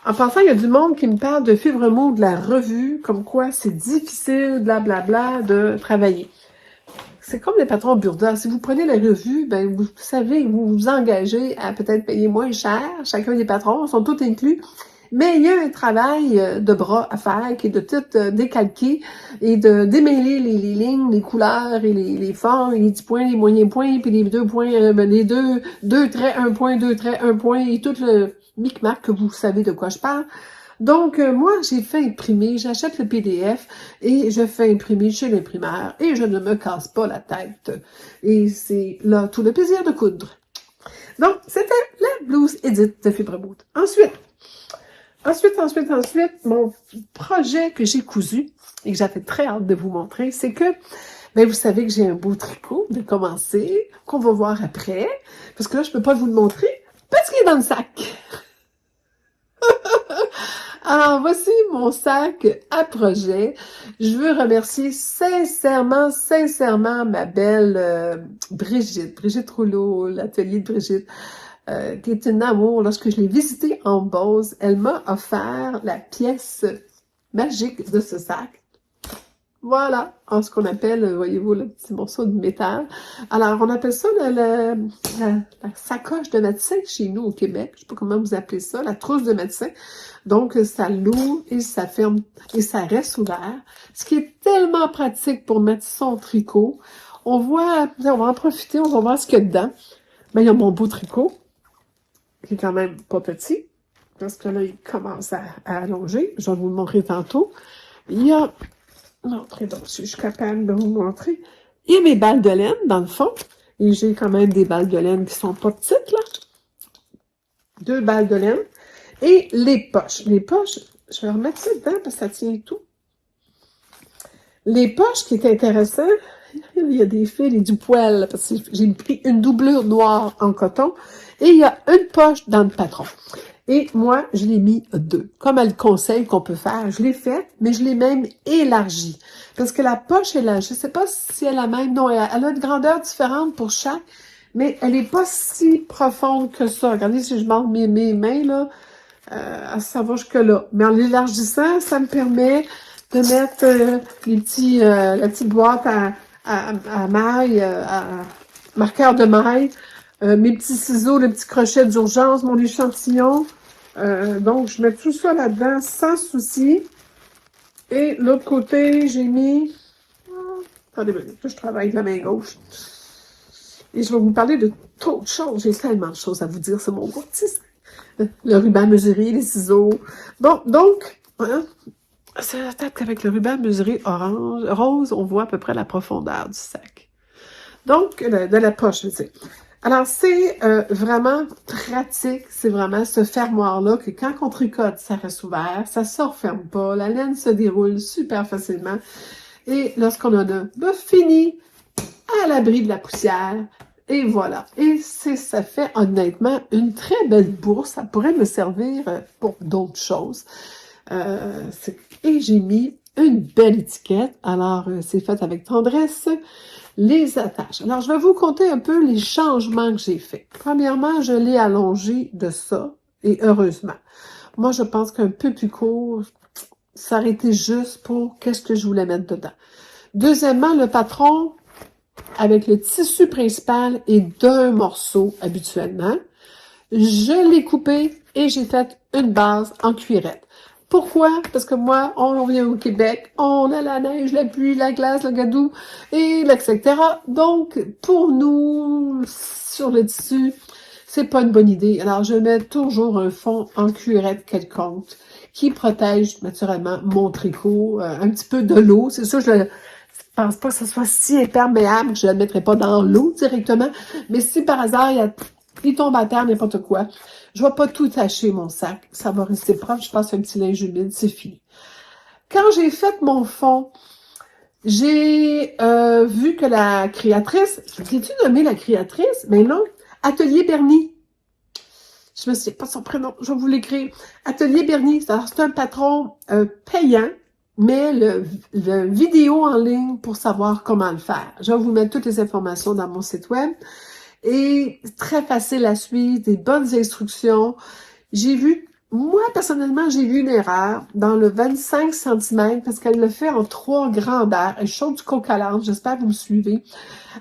Speaker 1: En passant, il y a du monde qui me parle de Fibre Mouve de la revue, comme quoi c'est difficile, blablabla, de travailler. C'est comme les patrons Burda. Si vous prenez la revue, ben vous savez, vous vous engagez à peut-être payer moins cher. Chacun des patrons sont tous inclus. Mais il y a un travail de bras à faire qui est de tout décalquer et de démêler les lignes, les couleurs et les forts, les petits points, les moyens points, puis les 2 points, les deux traits, 1 point, 2 traits, 1 point, et tout le micmac que vous savez de quoi je parle. Donc, moi, j'ai fait imprimer, j'achète le PDF et je fais imprimer chez l'imprimeur et je ne me casse pas la tête. Et c'est là tout le plaisir de coudre. Donc, c'était la blouse Edith de Fibre Mouve. Ensuite, mon projet que j'ai cousu et que j'avais très hâte de vous montrer, c'est que, vous savez que j'ai un beau tricot de commencer, qu'on va voir après, parce que là, je peux pas vous le montrer, parce qu'il est dans le sac. Alors, voici mon sac à projet. Je veux remercier sincèrement ma belle Brigitte Rouleau, l'atelier de Brigitte, qui est un amour. Lorsque je l'ai visitée en Beauce, elle m'a offert la pièce magique de ce sac. Voilà, en ce qu'on appelle, voyez-vous, le petit morceau de métal. Alors, on appelle ça la sacoche de médecin chez nous au Québec. Je sais pas comment vous appelez ça, la trousse de médecin. Donc, ça l'ouvre et ça ferme et ça reste ouvert. Ce qui est tellement pratique pour mettre son tricot. On va en profiter, on va voir ce qu'il y a dedans. Il y a mon beau tricot, qui est quand même pas petit, parce que là, il commence à allonger. Je vais vous le montrer tantôt. Il y a... Montrez donc, si je suis capable de vous montrer. Il y a mes balles de laine, dans le fond. Et j'ai quand même des balles de laine qui sont pas petites, là. 2 balles de laine. Et les poches. Les poches, je vais remettre ça dedans parce que ça tient tout. Les poches, qui est intéressant, il y a des fils et du poil, parce que j'ai pris une doublure noire en coton. Et il y a une poche dans le patron. Et moi, je l'ai mis 2. Comme elle conseille qu'on peut faire, je l'ai faite, mais je l'ai même élargie. Parce que la poche est là. Je sais pas si elle a la même. Non, elle a une grandeur différente pour chaque, mais elle est pas si profonde que ça. Regardez si je monte mes mains, là, ça va jusque-là. Mais en l'élargissant, ça me permet de mettre la petite boîte à mailles, à marqueur de mailles, mes petits ciseaux, le petit crochet d'urgence, mon échantillon. Donc, je mets tout ça là-dedans sans souci. Et l'autre côté, j'ai mis... attendez, je travaille avec la main gauche. Et je vais vous parler de d'autres choses. J'ai tellement de choses à vous dire, c'est mon gros petit sac. Le ruban mesuré, les ciseaux. Bon, donc, hein, c'est peut-être qu'avec le ruban mesuré rose, on voit à peu près la profondeur du sac. Donc, de la poche, je veux dire. Alors, c'est vraiment pratique, c'est vraiment ce fermoir-là que quand on tricote, ça reste ouvert, ça se referme pas, la laine se déroule super facilement. Et lorsqu'on en a fini, à l'abri de la poussière, et voilà. Et ça fait honnêtement une très belle bourse. Ça pourrait me servir pour d'autres choses. Et j'ai mis une belle étiquette. Alors, c'est fait avec tendresse. Les attaches. Alors, je vais vous conter un peu les changements que j'ai faits. Premièrement, je l'ai allongé de ça, et heureusement. Moi, je pense qu'un peu plus court, ça aurait été juste pour qu'est-ce que je voulais mettre dedans. Deuxièmement, le patron, avec le tissu principal est d'un morceau habituellement. Je l'ai coupé et j'ai fait une base en cuirette. Pourquoi? Parce que moi, on vient au Québec, on a la neige, la pluie, la glace, le gadou, et etc. Donc, pour nous, sur le tissu, c'est pas une bonne idée. Alors, je mets toujours un fond en cuirette quelconque qui protège naturellement mon tricot, un petit peu de l'eau. C'est sûr, je pense pas que ce soit si imperméable que je ne le mettrai pas dans l'eau directement. Mais si par hasard, il tombe à terre, n'importe quoi, je vais pas tout tacher mon sac. Ça va rester propre. Je passe un petit linge humide, c'est fini. Quand j'ai fait mon fond, j'ai vu que la créatrice, j'ai-tu nommé la créatrice? Mais non, Atelier Bernie. Je me souviens pas son prénom, je vais vous l'écrire. Atelier Bernie, c'est un patron payant, mais le vidéo en ligne pour savoir comment le faire. Je vais vous mettre toutes les informations dans mon site web. Et très facile à suivre, des bonnes instructions. Moi, personnellement, j'ai vu une erreur dans le 25 cm parce qu'elle le fait en 3 grandeurs. Elle chante du coq à l'âne, j'espère que vous me suivez.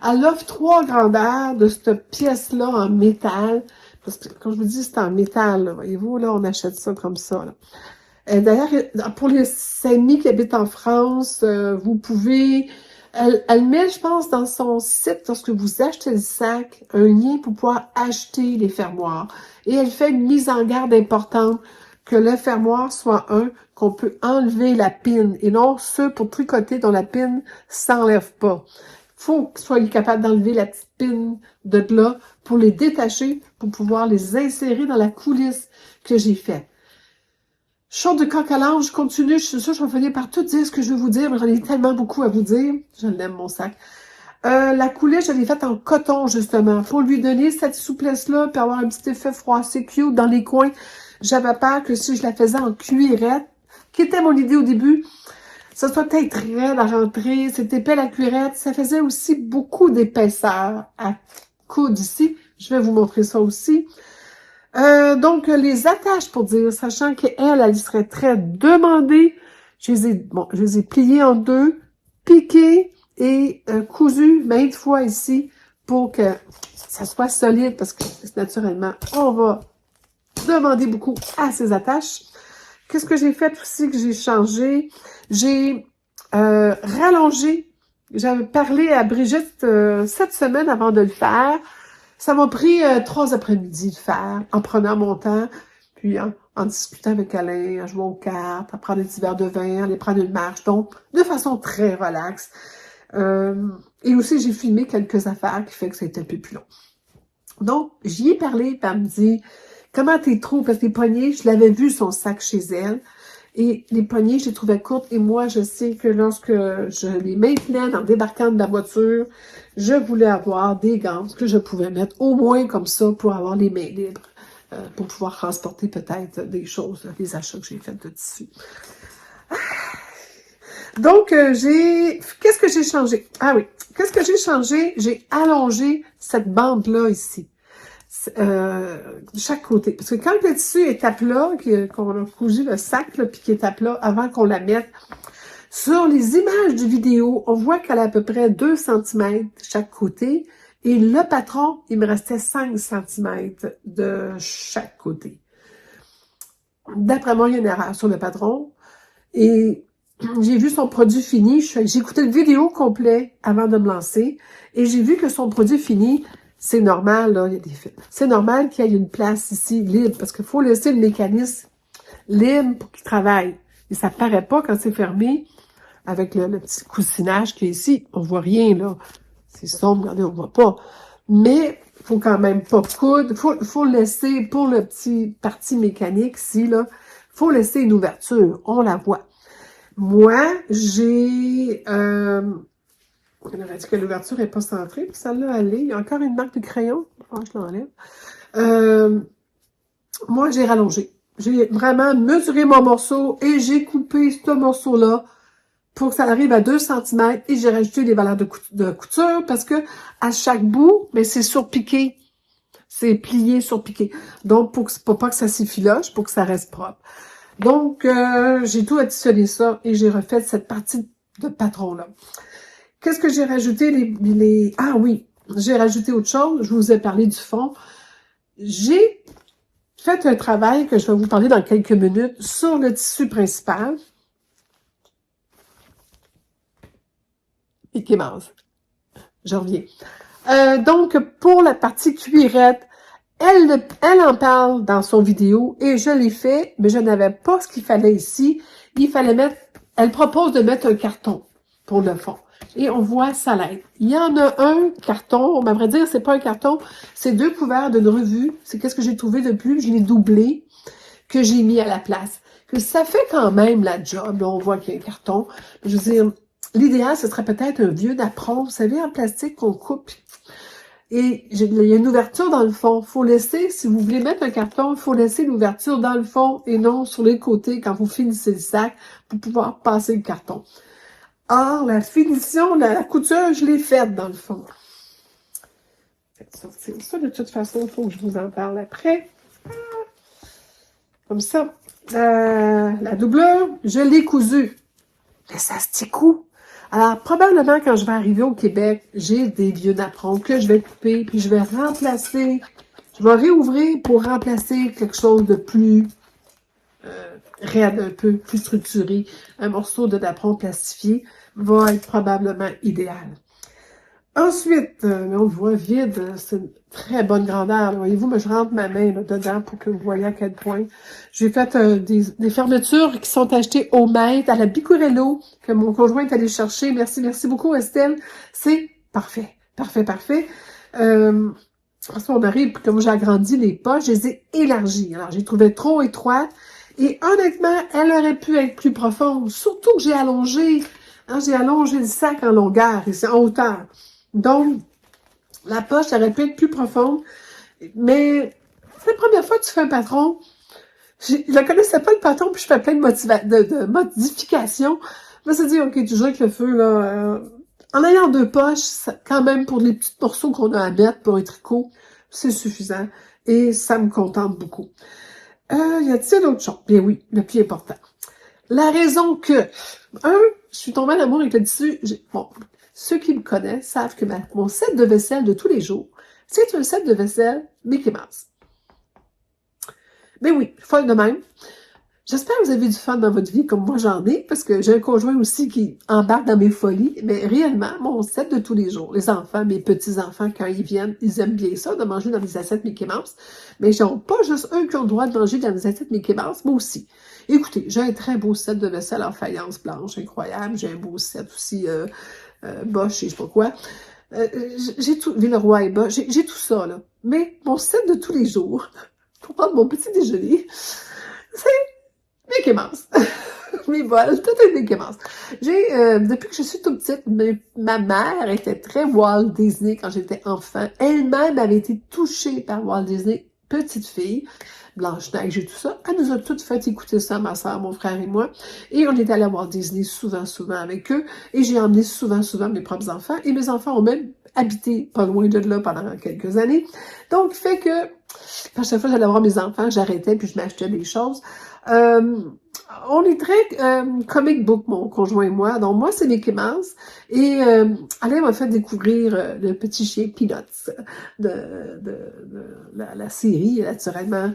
Speaker 1: Elle offre 3 grandeurs de cette pièce-là en métal. Parce que quand je vous dis c'est en métal, là, voyez-vous, là, on achète ça comme ça. D'ailleurs, pour les amis qui habitent en France, vous pouvez... Elle met, je pense, dans son site, lorsque vous achetez le sac, un lien pour pouvoir acheter les fermoirs. Et elle fait une mise en garde importante que le fermoir soit qu'on peut enlever la pine, et non ceux pour tricoter dont la pine s'enlève pas. Faut que vous soyez capable d'enlever la petite pine de là pour les détacher, pour pouvoir les insérer dans la coulisse que j'ai faite. Chante de coq à l'âne, je continue, je suis sûre que je vais finir par tout dire ce que je veux vous dire, mais j'en ai tellement beaucoup à vous dire. Je l'aime, mon sac. La coulisse, je l'ai faite en coton, justement, pour lui donner cette souplesse-là, puis avoir un petit effet froissé cute dans les coins. J'avais peur que si je la faisais en cuirette, qui était mon idée au début, ça soit peut-être raide à rentrer, c'est épais la cuirette, ça faisait aussi beaucoup d'épaisseur à coudre ici. Je vais vous montrer ça aussi. Donc, les attaches, pour dire, sachant qu'elle serait très demandée, je les ai pliées en deux, piquées et cousues maintes fois ici pour que ça soit solide, parce que naturellement, on va demander beaucoup à ces attaches. Qu'est-ce que j'ai fait aussi que j'ai changé? J'ai rallongé. J'avais parlé à Brigitte cette semaine avant de le faire. Ça m'a pris 3 après-midi de faire, en prenant mon temps, puis en discutant avec Alain, en jouant aux cartes, en prenant un petit verre de vin, en aller prendre une marche, donc de façon très relaxe. Et aussi, j'ai filmé quelques affaires qui fait que ça a été un peu plus long. Donc, j'y ai parlé, puis elle me dit, comment t'es trop? Parce que les poignets, je l'avais vu son sac chez elle, et les poignées, je les trouvais courtes. Et moi, je sais que lorsque je les maintenais en débarquant de la voiture, je voulais avoir des gants que je pouvais mettre au moins comme ça pour avoir les mains libres, pour pouvoir transporter peut-être des choses, des achats que j'ai faits de tissu. Donc, qu'est-ce que j'ai changé? Ah oui, qu'est-ce que j'ai changé? J'ai allongé cette bande-là ici. De chaque côté. Parce que quand le tissu est à plat, qu'on a cousu le sac, là, puis qu'il est à plat avant qu'on la mette, sur les images de vidéo, on voit qu'elle a à peu près 2 cm chaque côté, et le patron, il me restait 5 cm de chaque côté. D'après moi, il y a une erreur sur le patron, et j'ai vu son produit fini. J'ai écouté le vidéo complet avant de me lancer et j'ai vu que son produit fini, c'est normal, là, il y a des fils. C'est normal qu'il y ait une place ici libre parce qu'il faut laisser le mécanisme libre pour qu'il travaille. Et ça paraît pas quand c'est fermé avec le petit coussinage qu'il y a ici. On voit rien, là. C'est sombre, regardez, on voit pas. Mais faut quand même pas coudre. Faut laisser, pour le petit partie mécanique ici, là, faut laisser une ouverture. On la voit. Moi, j'ai... on aurait dit que l'ouverture n'est pas centrée, puis celle-là, elle est. Il y a encore une marque de crayon. Oh, je l'enlève. Moi, j'ai rallongé. J'ai vraiment mesuré mon morceau et j'ai coupé ce morceau-là pour que ça arrive à 2 cm et j'ai rajouté les valeurs de couture parce que à chaque bout, mais c'est surpiqué. C'est plié, surpiqué. Donc, pour pas que ça s'effiloche, pour que ça reste propre. Donc, j'ai tout additionné ça et j'ai refait cette partie de patron-là. Qu'est-ce que j'ai rajouté? Ah oui, j'ai rajouté autre chose. Je vous ai parlé du fond. J'ai fait un travail que je vais vous parler dans quelques minutes sur le tissu principal. Et qui mange. Je reviens. Donc, pour la partie cuirette, elle en parle dans son vidéo et je l'ai fait, mais je n'avais pas ce qu'il fallait ici. Il fallait mettre, elle propose de mettre un carton pour le fond. Et on voit ça l'aide. Il y en a un carton, à vrai dire, c'est pas un carton, c'est 2 couverts d'une revue. C'est qu'est-ce que j'ai trouvé de plus, je l'ai doublé, que j'ai mis à la place. Que ça fait quand même la job, là, on voit qu'il y a un carton. Je veux dire, l'idéal, ce serait peut-être un vieux napperon, vous savez, en plastique qu'on coupe. Et il y a une ouverture dans le fond. Faut laisser, si vous voulez mettre un carton, il faut laisser l'ouverture dans le fond et non sur les côtés quand vous finissez le sac pour pouvoir passer le carton. Or, la finition, la couture, je l'ai faite dans le fond. Ça, de toute façon, il faut que je vous en parle après. Comme ça. La doublure, je l'ai cousue. Mais ça se ticoue. Alors, probablement, quand je vais arriver au Québec, j'ai des vieux napperons que je vais couper, puis je vais remplacer. Je vais réouvrir pour remplacer quelque chose de plus raide, un peu plus structuré. Un morceau de napperon plastifié va être probablement idéal. Ensuite, on le voit vide, c'est une très bonne grandeur. Voyez-vous, mais je rentre ma main là, dedans pour que vous voyez à quel point. J'ai fait des fermetures qui sont achetées au mètre, à la Bicurello, que mon conjoint est allé chercher. Merci beaucoup Estelle. C'est parfait, parfait, parfait. Ensuite, on arrive, comme j'ai agrandi les poches, je les ai élargies. Alors, j'ai trouvé trop étroites. Et honnêtement, elle aurait pu être plus profonde. Surtout que j'ai allongé le sac en longueur et c'est en hauteur. Donc, la poche aurait pu être plus profonde, mais c'est la première fois que tu fais un patron. Je ne connaissais pas le patron, puis je fais plein de modifications. Je me suis dit, OK, tu joues avec le feu, là. En ayant 2 poches, quand même, pour les petits morceaux qu'on a à mettre pour un tricot, c'est suffisant. Et ça me contente beaucoup. Y a-t-il d'autres choses? Bien oui, le plus important. La raison que, je suis tombée en amour avec le tissu. Bon, ceux qui me connaissent savent que mon set de vaisselle de tous les jours, c'est un set de vaisselle Mickey Mouse. Mais oui, folle de même. J'espère que vous avez du fun dans votre vie comme moi j'en ai, parce que j'ai un conjoint aussi qui embarque dans mes folies. Mais réellement, mon set de tous les jours, les enfants, mes petits-enfants, quand ils viennent, ils aiment bien ça, de manger dans des assiettes Mickey Mouse. Mais ils n'ont pas juste eux qui ont le droit de manger dans des assiettes Mickey Mouse, moi aussi. Écoutez, j'ai un très beau set de vaisselle en faïence blanche, incroyable. J'ai un beau set aussi Bosch et je sais pas quoi. J'ai tout, Villeroy et Bosch, j'ai tout ça, là. Mais mon set de tous les jours, pour prendre mon petit déjeuner, c'est Mickey Mouse. Mes bols, tout est Mickey Mouse. Depuis que je suis toute petite, ma mère était très Walt Disney quand j'étais enfant. Elle-même avait été touchée par Walt Disney, petite fille. Blanche-Neige et tout ça. Elle nous a toutes fait écouter ça, ma soeur, mon frère et moi. Et on est allé à Walt Disney souvent avec eux. Et j'ai emmené souvent mes propres enfants. Et mes enfants ont même habité pas loin de là pendant quelques années. Donc, fait que, à chaque fois que j'allais voir mes enfants, j'arrêtais puis je m'achetais des choses. On est très comic book, mon conjoint et moi. Donc, moi, c'est Mickey Mouse. Et Alain m'a fait découvrir le petit chien Peanuts de la série, naturellement.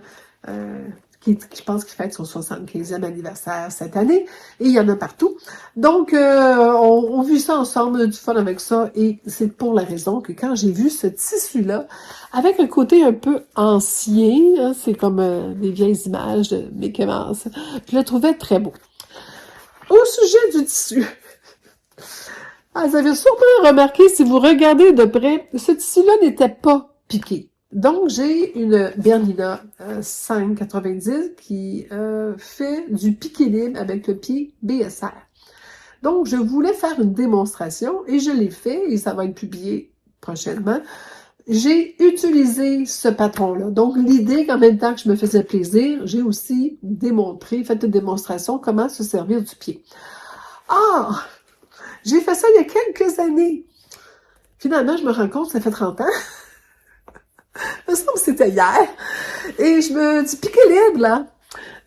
Speaker 1: je pense qu'il fête son 75e anniversaire cette année, et il y en a partout. Donc, on vit ça ensemble, on a du fun avec ça, et c'est pour la raison que quand j'ai vu ce tissu-là, avec un côté un peu ancien, hein, c'est comme des vieilles images de Mickey Mouse, je le trouvais très beau. Au sujet du tissu, vous avez sûrement remarqué, si vous regardez de près, ce tissu-là n'était pas piqué. Donc, j'ai une Bernina 5,90 qui fait du piqué libre avec le pied BSR. Donc, je voulais faire une démonstration et je l'ai fait et ça va être publié prochainement. J'ai utilisé ce patron-là. Donc, l'idée qu'en même temps que je me faisais plaisir, j'ai aussi fait une démonstration comment se servir du pied. Ah! J'ai fait ça il y a quelques années. Finalement, je me rends compte, ça fait 30 ans. Il me semble que c'était hier. Et je me dis, piqué libre, là.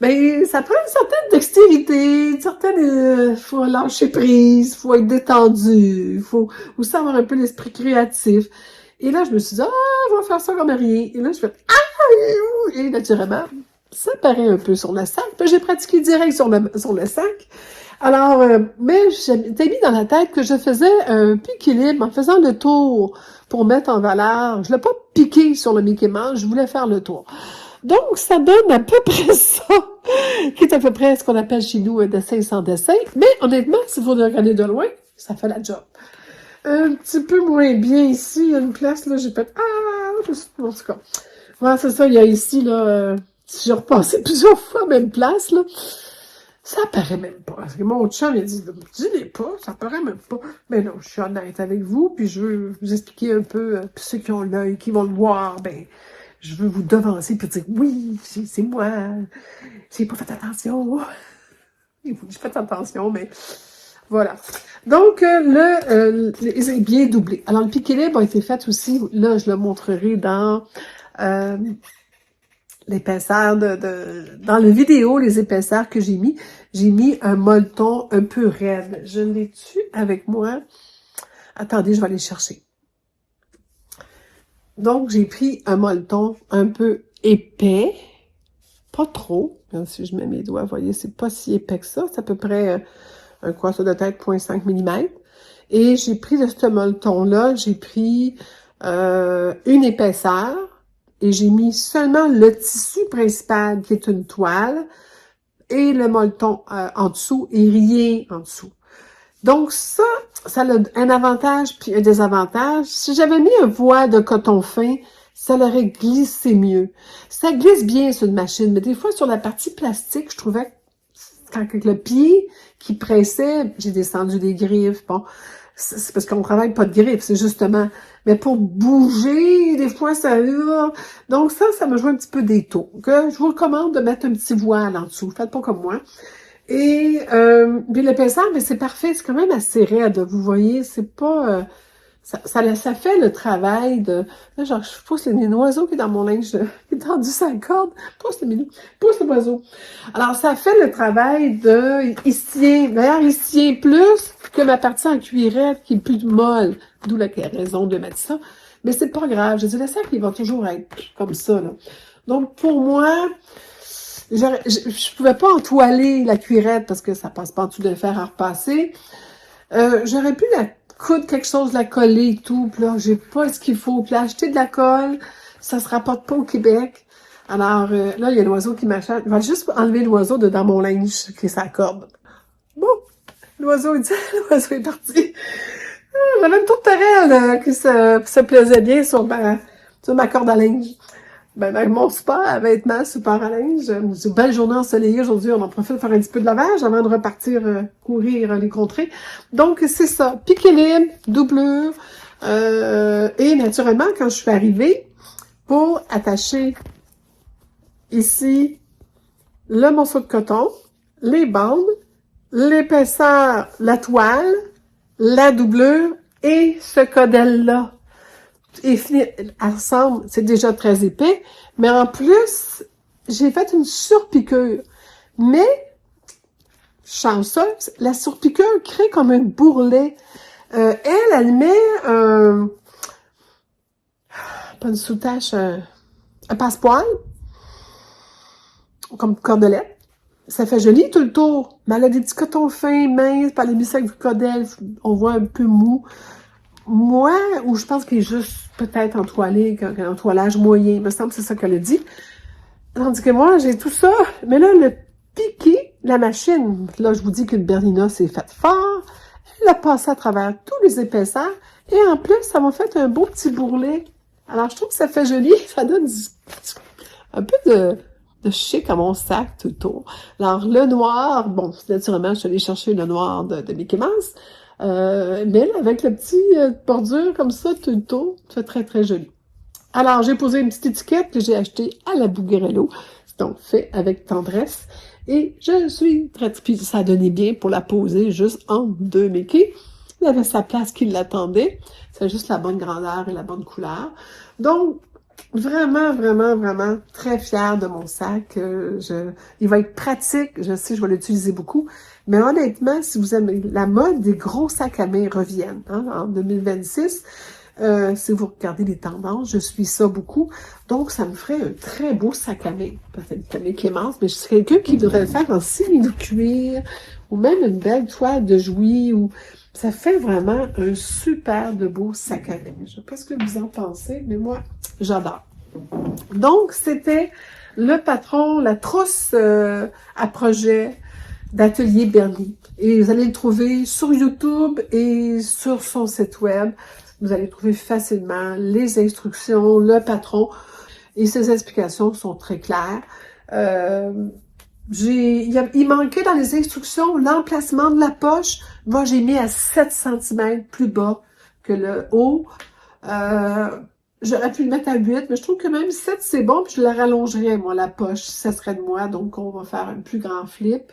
Speaker 1: Ben, ça prend une certaine dextérité, une certaine, faut lâcher prise, faut être détendu, faut aussi avoir un peu l'esprit créatif. Et là, je me suis dit, on va faire ça comme rien. Et là, je fais, et naturellement, ça paraît un peu sur le sac. Puis j'ai pratiqué direct sur le sac. Alors, mais j'étais mis dans la tête que je faisais un piqué libre en faisant le tour pour mettre en valeur. Je ne l'ai pas piqué sur le Mickey Mouse, je voulais faire le tour. Donc, ça donne à peu près ça, qui est à peu près ce qu'on appelle chez nous un dessin sans dessin. Mais honnêtement, si vous le regardez de loin, ça fait la job. Un petit peu moins bien ici, il y a une place, là, j'ai fait, en tout cas. Voilà, c'est ça, il y a ici, là, si j'ai repassé plusieurs fois à la même place, là, ça paraît même pas. Parce que mon chum, il a dit, dis-les pas, ça paraît même pas. Mais non, je suis honnête avec vous, puis je veux vous expliquer un peu, puis ceux qui ont l'œil, qui vont le voir, ben, je veux vous devancer, puis dire, oui, c'est moi, j'ai pas fait attention. J'ai fait attention, mais voilà. Donc, les aiguilles doublées. Alors, le piqué libre a été fait aussi, là, je le montrerai dans l'épaisseur dans le vidéo, les épaisseurs que j'ai mis un molleton un peu raide. Je l'ai-tu avec moi? Attendez, je vais aller chercher. Donc, j'ai pris un molleton un peu épais, pas trop. Si je mets mes doigts, vous voyez, c'est pas si épais que ça. C'est à peu près quoi, ça doit être 0,5 mm. Et j'ai pris de ce molleton-là, j'ai pris une épaisseur et j'ai mis seulement le tissu principal qui est une toile et le molleton en dessous et rien en dessous. Donc ça a un avantage puis un désavantage. Si j'avais mis un voile de coton fin, ça l'aurait glissé mieux. Ça glisse bien sur une machine, mais des fois sur la partie plastique, je trouvais quand le pied qui pressait, j'ai descendu des griffes, bon, c'est parce qu'on travaille pas de griffes, c'est justement, mais pour bouger, des fois ça hurle. Donc ça me joue un petit peu des tours. Je vous recommande de mettre un petit voile en dessous, faites pas comme moi. Et puis l'épaisseur, mais c'est parfait, c'est quand même assez raide, vous voyez, c'est pas... ça fait le travail de... Là, genre, je pousse le mini oiseau qui est dans mon linge, qui est tendu sa corde. Pousse l'oiseau. Alors, ça fait le travail il se tient, d'ailleurs, il se tient plus que ma partie en cuirette qui est plus molle. D'où la raison de mettre ça. Mais c'est pas grave. Je dis, le sac, il va toujours être comme ça, là. Donc, pour moi... Je pouvais pas entoiler la cuirette parce que ça passe pas en dessous de le fer à repasser. J'aurais pu la coudre quelque chose, la coller et tout. Puis là, j'ai pas ce qu'il faut. Puis là, acheter de la colle, ça se rapporte pas au Québec. Alors là, il y a l'oiseau qui m'achète. Je vais juste enlever l'oiseau de dans mon linge qui est sa corde. Bon, l'oiseau est parti. J'avais une tour de terrain qui se plaisait bien sur ma corde à linge. Ben, avec mon super vêtement, super à linge, c'est une belle journée ensoleillée aujourd'hui, on en profite de faire un petit peu de lavage avant de repartir courir les contrées. Donc, c'est ça, piqué libre, doublure, et naturellement, quand je suis arrivée, pour attacher ici le morceau de coton, les bandes, l'épaisseur, la toile, la doublure et ce codelle-là. Et elle ressemble, c'est déjà très épais, mais en plus, j'ai fait une surpiqûre. Mais, chanceuse, la surpiqûre crée comme un bourrelet. Elle met pas une sous-tache, un passepoil. comme cordelette. Ça fait joli tout le tour, mais elle a des petits cotons fins, minces, par les mis avec du cordel, on voit un peu mou. Moi, ou je pense qu'il est juste peut-être entoilé, un toilage moyen, il me semble que c'est ça qu'elle a dit. Tandis que moi, j'ai tout ça, mais là, le piqué, la machine, là, je vous dis qu'une Bernina s'est faite fort, elle a passé à travers tous les épaisseurs, et en plus, ça m'a fait un beau petit bourrelet. Alors, je trouve que ça fait joli, ça donne un peu de chic à mon sac tout le tour. Alors, le noir, bon, naturellement, je suis allée chercher le noir de Mickey Mouse, mais là, avec le petit bordure comme ça tout le tour, ça fait très, très joli. Alors, j'ai posé une petite étiquette que j'ai achetée à la Bouguerello, donc fait avec tendresse, et je suis très... Puis ça a donné bien pour la poser juste entre deux Mickey. Il avait sa place qui l'attendait, c'est juste la bonne grandeur et la bonne couleur. Donc, vraiment, vraiment, vraiment très fière de mon sac. Il va être pratique, je sais, je vais l'utiliser beaucoup, mais honnêtement, si vous aimez la mode des gros sacs à main reviennent en 2026, si vous regardez les tendances, je suis ça beaucoup. Donc, ça me ferait un très beau sac à main. Peut-être une Mickey Mouse, mais je suis quelqu'un qui voudrait le faire en simili-cuir ou même une belle toile de jouy. Ou ça fait vraiment un super de beau sac à main. Je ne sais pas ce que vous en pensez, mais moi, j'adore. Donc, c'était le patron, la trousse à projet d'Atelier Bernie. Et vous allez le trouver sur YouTube et sur son site web. Vous allez trouver facilement les instructions, le patron, et ses explications sont très claires. Il manquait dans les instructions l'emplacement de la poche. Moi, j'ai mis à 7 cm plus bas que le haut. J'aurais pu le mettre à 8, mais je trouve que même 7, c'est bon, puis je la rallongerais, moi, la poche, si ça serait de moi, donc on va faire un plus grand flip.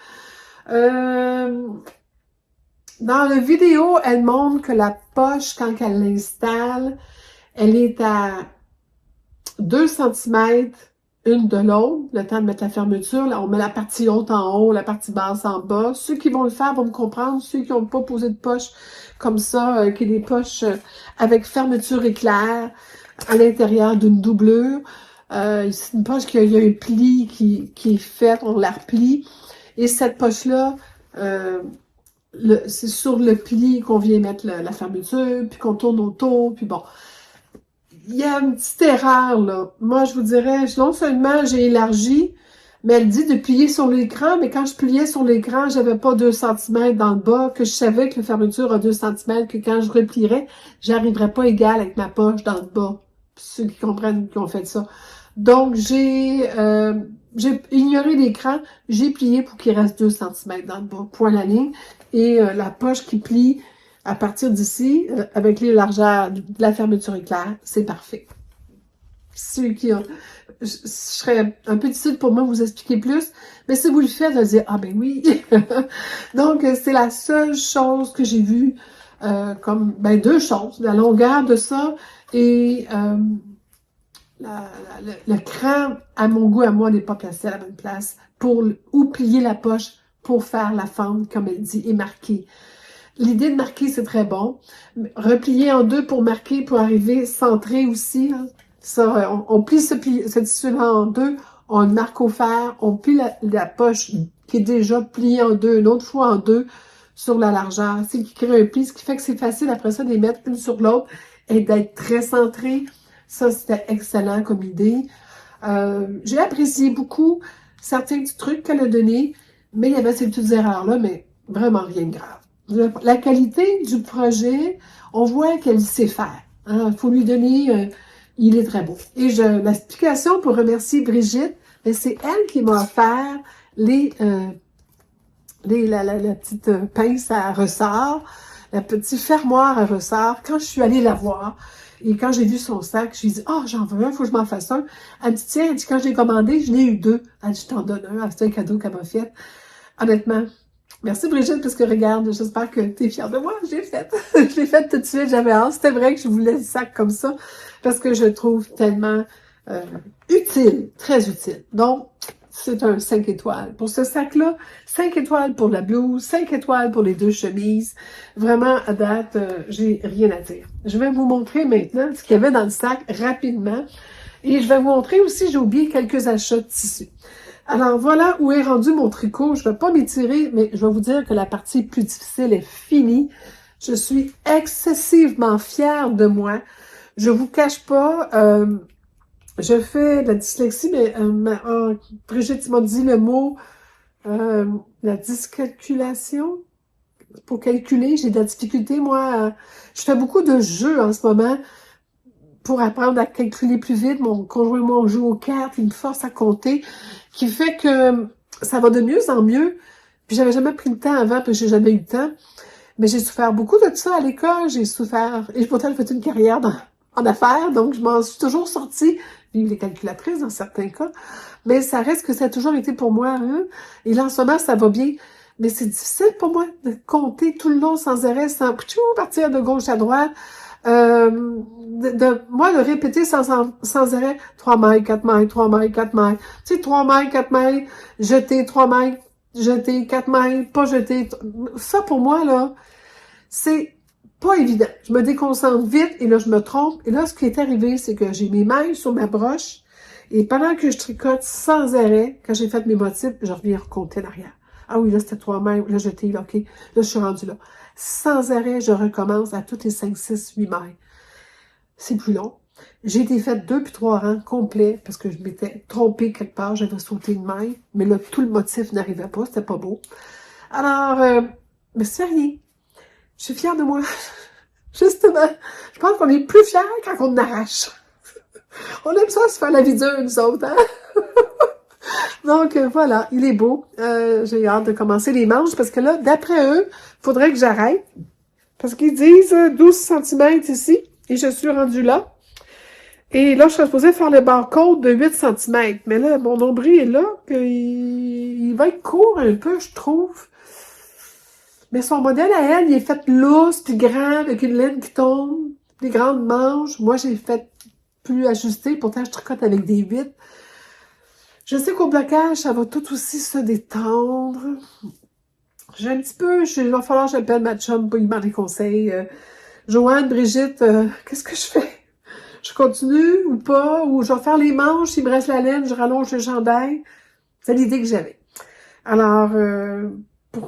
Speaker 1: Dans la vidéo, elle montre que la poche, quand elle l'installe, elle est à 2 cm une de l'autre, le temps de mettre la fermeture. Là, on met la partie haute en haut, la partie basse en bas. Ceux qui vont le faire vont me comprendre. Ceux qui n'ont pas posé de poche comme ça, qui est des poches avec fermeture éclair à l'intérieur d'une doublure. C'est une poche qui a un pli qui est fait, on la replie. Et cette poche-là, c'est sur le pli qu'on vient mettre la fermeture, puis qu'on tourne autour, puis bon. Il y a une petite erreur, là. Moi, je vous dirais, non seulement j'ai élargi, mais elle dit de plier sur l'écran, mais quand je pliais sur l'écran, j'avais pas 2 cm dans le bas, que je savais que la fermeture a 2 cm, que quand je replierais, j'arriverais pas égal avec ma poche dans le bas. Ceux qui comprennent qui ont fait ça. Donc, j'ai ignoré l'écran, j'ai plié pour qu'il reste 2 cm dans le bas, point la ligne, et la poche qui plie à partir d'ici, avec les largeurs de la fermeture éclair, c'est parfait. Ceux qui ont... Je serais un peu difficile pour moi de vous expliquer plus, mais si vous le faites, vous allez dire « Ah ben oui! » Donc, c'est la seule chose que j'ai vue comme... Ben, deux choses. La longueur de ça et le cran, à mon goût, à moi, n'est pas placé à la bonne place pour ou plier la poche pour faire la fente, comme elle dit, et marquer. L'idée de marquer, c'est très bon. Replier en deux pour marquer, pour arriver centré aussi. Hein. Ça, on plie ce tissu-là en deux, on le marque au fer, on plie la poche qui est déjà pliée en deux, une autre fois en deux sur la largeur. C'est ce qui crée un pli, ce qui fait que c'est facile après ça de les mettre une sur l'autre et d'être très centré. Ça, c'était excellent comme idée. J'ai apprécié beaucoup certains petits trucs qu'elle a donnés, mais il y avait ces petites erreurs-là, mais vraiment rien de grave. La qualité du projet, on voit qu'elle sait faire. Il faut lui donner, il est très beau. Et l'explication pour remercier Brigitte, c'est elle qui m'a offert la petite pince à ressort, la petite fermoire à ressort. Quand je suis allée la voir, et quand j'ai vu son sac, je lui ai dit « Ah, j'en veux un, il faut que je m'en fasse un. » Elle me dit « Tiens, elle dit, quand je l'ai commandé, je l'ai eu deux. » Elle dit « Je t'en donne un. » C'est un cadeau qu'elle m'a fait. Honnêtement, merci Brigitte, parce que regarde, j'espère que tu es fière de moi. Je l'ai faite. Je l'ai faite tout de suite, j'avais hâte. C'était vrai que je voulais le sac comme ça, parce que je le trouve tellement utile, très utile. Donc, c'est un 5 étoiles. Pour ce sac-là, 5 étoiles pour la blouse, 5 étoiles pour les deux chemises. Vraiment, à date, j'ai rien à dire. Je vais vous montrer maintenant ce qu'il y avait dans le sac rapidement. Et je vais vous montrer aussi, j'ai oublié quelques achats de tissus. Alors voilà où est rendu mon tricot. Je vais pas m'étirer, mais je vais vous dire que la partie plus difficile est finie. Je suis excessivement fière de moi. Je vous cache pas, je fais de la dyslexie, mais Brigitte, tu m'as dit le mot, euh, la dyscalculation. Pour calculer, j'ai de la difficulté, moi. Je fais beaucoup de jeux en ce moment pour apprendre à calculer plus vite. Mon conjoint, moi, on joue aux cartes, il me force à compter, qui fait que ça va de mieux en mieux. Puis j'avais jamais pris le temps avant, puis j'ai jamais eu le temps. Mais j'ai souffert beaucoup de ça à l'école. J'ai souffert, et pourtant, j'ai fait une carrière en affaires, donc je m'en suis toujours sortie. Vive les calculatrices dans certains cas. Mais ça reste que ça a toujours été pour moi, hein. Et là, en ce moment, ça va bien. Mais c'est difficile pour moi de compter tout le long sans arrêt, sans partir de gauche à droite. Moi, de répéter sans arrêt 3 mailles, 4 mailles, 3 mailles, 4 mailles. Tu sais, 3 mailles, 4 mailles, jeter, 3 mailles, jeter, 4 mailles, pas jeter. Ça, pour moi, là, c'est pas évident. Je me déconcentre vite et là, je me trompe. Et là, ce qui est arrivé, c'est que j'ai mes mailles sur ma broche et pendant que je tricote sans arrêt, quand j'ai fait mes motifs, je reviens recompter l'arrière. Ah oui, là, c'était 3 mailles. Là, j'étais là, OK. Là, je suis rendue là. Sans arrêt, je recommence à toutes les 5, 6, 8 mailles. C'est plus long. J'ai été faite 2 puis 3 rangs complets parce que je m'étais trompée quelque part. J'avais sauté une maille. Mais là, tout le motif n'arrivait pas. C'était pas beau. Alors, mais c'est rien. Je suis fière de moi. Justement, je pense qu'on est plus fiers quand on arrache. On aime ça se faire la vie dure, nous autres, hein? Donc, voilà, il est beau. J'ai hâte de commencer les manches parce que là, d'après eux, il faudrait que j'arrête. Parce qu'ils disent 12 cm ici et je suis rendue là. Et là, je serais supposée faire le barcode de 8 cm. Mais là, mon nombril est là, il va être court un peu, je trouve. Mais son modèle à elle, il est fait lousse puis grand, avec une laine qui tombe, des grandes manches. Moi, j'ai fait plus ajusté. Pourtant, je tricote avec des 8. Je sais qu'au blocage, ça va tout aussi se détendre. J'ai un petit peu, il va falloir que j'appelle ma chum pour lui demander des conseils. Joanne, Brigitte, qu'est-ce que je fais? Je continue ou pas? Ou je vais faire les manches, il me reste la laine, je rallonge le chandail. C'est l'idée que j'avais. Alors,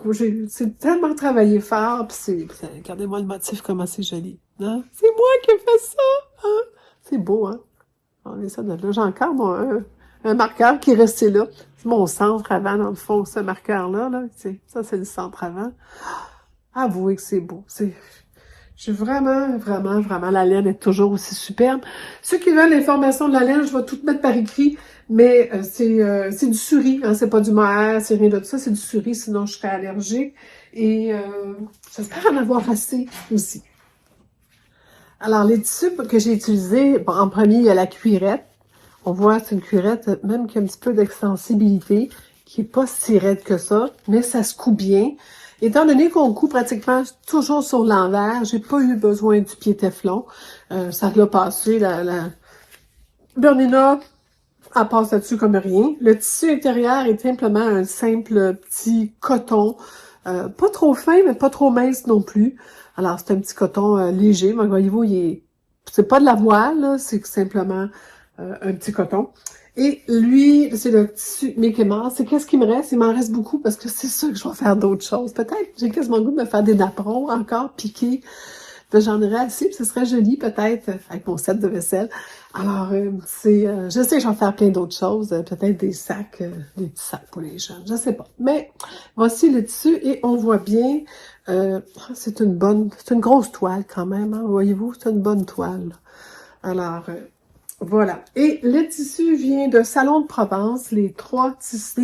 Speaker 1: c'est tellement travaillé fort, puis regardez-moi le motif, comment c'est joli. Hein? C'est moi qui ai fait ça! Hein? C'est beau, hein? On est ça de là. J'ai encore un marqueur qui est resté là. C'est mon centre avant, dans le fond, ce marqueur-là. Là, ça, c'est le centre avant. Avouez que c'est beau. Je suis vraiment, vraiment, vraiment, la laine est toujours aussi superbe. Ceux qui veulent l'information de la laine, je vais tout mettre par écrit, mais c'est du suri, hein, c'est pas du mohair, c'est rien de ça, c'est du suri, sinon je serais allergique. Et j'espère en avoir assez aussi. Alors, les tissus que j'ai utilisés, bon, en premier, il y a la cuirette. On voit, c'est une cuirette même qui a un petit peu d'extensibilité, qui est pas si raide que ça, mais ça se coud bien. Étant donné qu'on coud pratiquement toujours sur l'envers, j'ai pas eu besoin du pied téflon. Ça l'a passé, la Bernina, elle passe là-dessus comme rien. Le tissu intérieur est simplement un simple petit coton, pas trop fin, mais pas trop mince non plus. Alors, c'est un petit coton léger, mais voyez-vous, c'est pas de la voile, là, c'est simplement un petit coton. Et lui, c'est le tissu Mickey Mouse. C'est qu'est-ce qui me reste? Il m'en reste beaucoup parce que c'est sûr que je vais faire d'autres choses. Peut-être, j'ai quasiment le goût de me faire des napperons encore piqués. J'en aurais assez, puis ce serait joli peut-être avec mon set de vaisselle. Alors, je sais que je vais faire plein d'autres choses. Peut-être des sacs, des petits sacs pour les jeunes. Je sais pas. Mais voici le tissu et on voit bien, c'est une grosse toile quand même. Hein, voyez-vous, c'est une bonne toile. Alors, voilà. Et le tissu vient de Salon de Provence. Les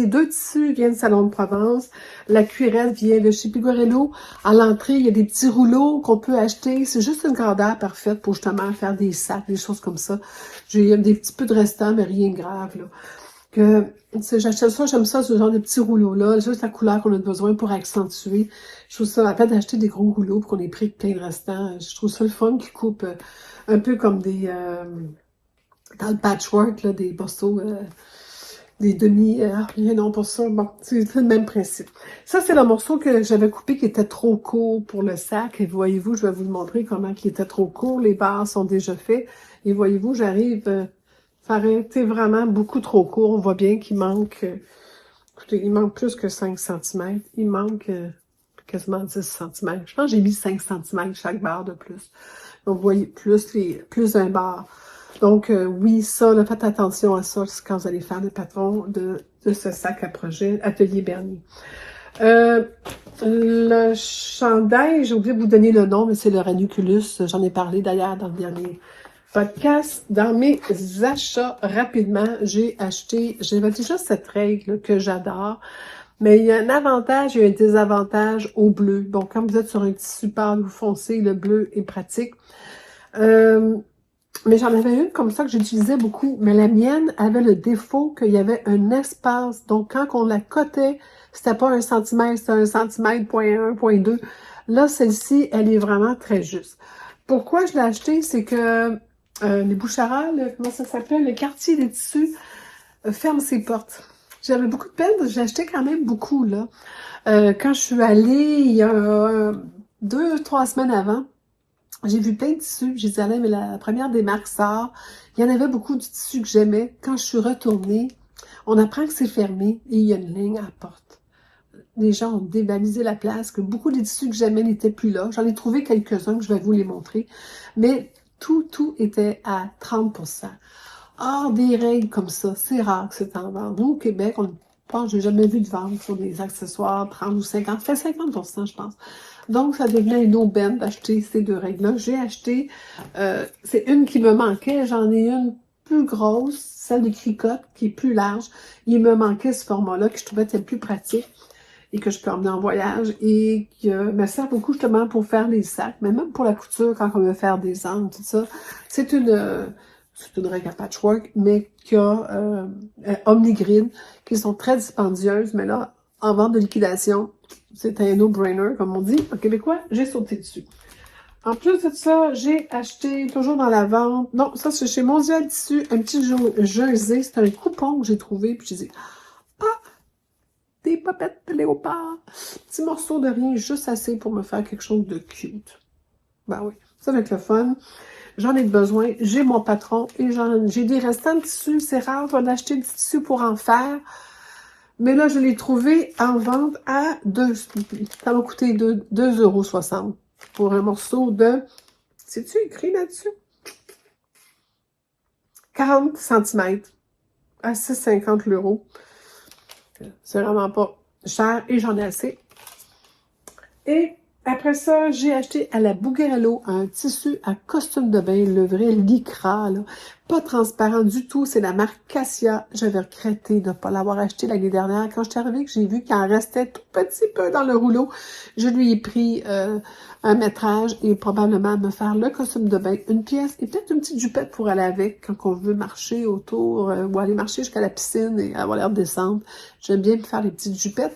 Speaker 1: deux tissus viennent de Salon de Provence. La cuirette vient de chez Pigorello. À l'entrée, il y a des petits rouleaux qu'on peut acheter. C'est juste une grandeur parfaite pour justement faire des sacs, des choses comme ça. J'ai des petits peu de restants, mais rien de grave, là. J'achète ça, j'aime ça, ce genre de petits rouleaux-là. Juste la couleur qu'on a besoin pour accentuer. Je trouve ça la peine d'acheter des gros rouleaux pour qu'on ait pris plein de restants. Je trouve ça le fun qui coupe un peu comme dans le patchwork, là, des morceaux, des demi, rien non pour ça. Bon, c'est le même principe. Ça, c'est le morceau que j'avais coupé qui était trop court pour le sac. Et voyez-vous, je vais vous le montrer comment il était trop court. Les barres sont déjà faits. Et voyez-vous, j'arrive paraît, été vraiment beaucoup trop court. On voit bien qu'il manque, écoutez, il manque plus que 5 centimètres. Il manque quasiment 10 centimètres. Je pense que j'ai mis 5 centimètres chaque barre de plus. Donc, vous voyez, plus un barre. Donc, oui, ça, là, faites attention à ça quand vous allez faire des patrons de ce sac à projet Atelier Bernier. Le chandail, j'ai oublié de vous donner le nom, mais c'est le Ranunculus. J'en ai parlé d'ailleurs dans le dernier podcast. Dans mes achats, rapidement, j'ai acheté, j'avais déjà cette règle que j'adore, mais il y a un avantage et un désavantage au bleu. Bon, quand vous êtes sur un tissu pâle ou foncé, le bleu est pratique. Mais j'en avais une comme ça que j'utilisais beaucoup, mais la mienne avait le défaut qu'il y avait un espace. Donc, quand on la cotait, c'était pas 1 centimètre, c'était 1 centimètre, point 1, point 2. Là, celle-ci, elle est vraiment très juste. Pourquoi je l'ai achetée? C'est que les Boucheras, comment ça s'appelle? Le quartier des tissus ferme ses portes. J'avais beaucoup de peine, j'ai acheté quand même beaucoup, là. Quand je suis allée, il y a 2-3 semaines avant, j'ai vu plein de tissus. J'ai dit, allez, mais la première des marques sort. Il y en avait beaucoup de tissus que j'aimais. Quand je suis retournée, on apprend que c'est fermé et il y a une ligne à la porte. Les gens ont dévalisé la place, que beaucoup des tissus que j'aimais n'étaient plus là. J'en ai trouvé quelques-uns que je vais vous les montrer. Mais tout était à 30%. Hors des règles comme ça, c'est rare que c'est en vente. Nous, au Québec, on pense, j'ai jamais vu de vente sur des accessoires 30 ou 50, fait 50%, je pense. Donc, ça devenait une aubaine d'acheter ces deux règles-là. J'ai acheté, c'est une qui me manquait, j'en ai une plus grosse, celle de Cricotte, qui est plus large. Il me manquait ce format-là que je trouvais être plus pratique et que je peux emmener en voyage et qui me sert beaucoup justement pour faire les sacs, mais même pour la couture, quand on veut faire des angles, tout ça. C'est une règle à patchwork, mais qui a Omnigrid, qui sont très dispendieuses, mais là, en vente de liquidation, c'est un no-brainer, comme on dit en québécois, j'ai sauté dessus. En plus de ça, j'ai acheté, toujours dans la vente, non, ça c'est chez Mondial Tissu, un petit jersey, c'est un coupon que j'ai trouvé, puis j'ai dit, ah, des popettes de léopard, petit morceau de rien, juste assez pour me faire quelque chose de cute. Ben oui, ça va être le fun. J'en ai besoin, j'ai mon patron et j'ai des restants de tissu. C'est rare d'en acheter du tissu pour en faire. Mais là, je l'ai trouvé en vente à ça m'a coûté 2,60 € pour un morceau de, c'est-tu écrit là-dessus? 40 centimètres à 6,50 l'euro. C'est vraiment pas cher et j'en ai assez. Et après ça, j'ai acheté à la Bouguerello un tissu à costume de bain, le vrai lycra, là. Pas transparent du tout, c'est la marque Cassia. J'avais regretté de ne pas l'avoir acheté l'année dernière. Quand je suis arrivée, que j'ai vu qu'il en restait tout petit peu dans le rouleau, je lui ai pris un métrage et probablement me faire le costume de bain, une pièce et peut-être une petite jupette pour aller avec quand on veut marcher autour ou aller marcher jusqu'à la piscine et avoir l'air de descendre. J'aime bien me faire les petites jupettes.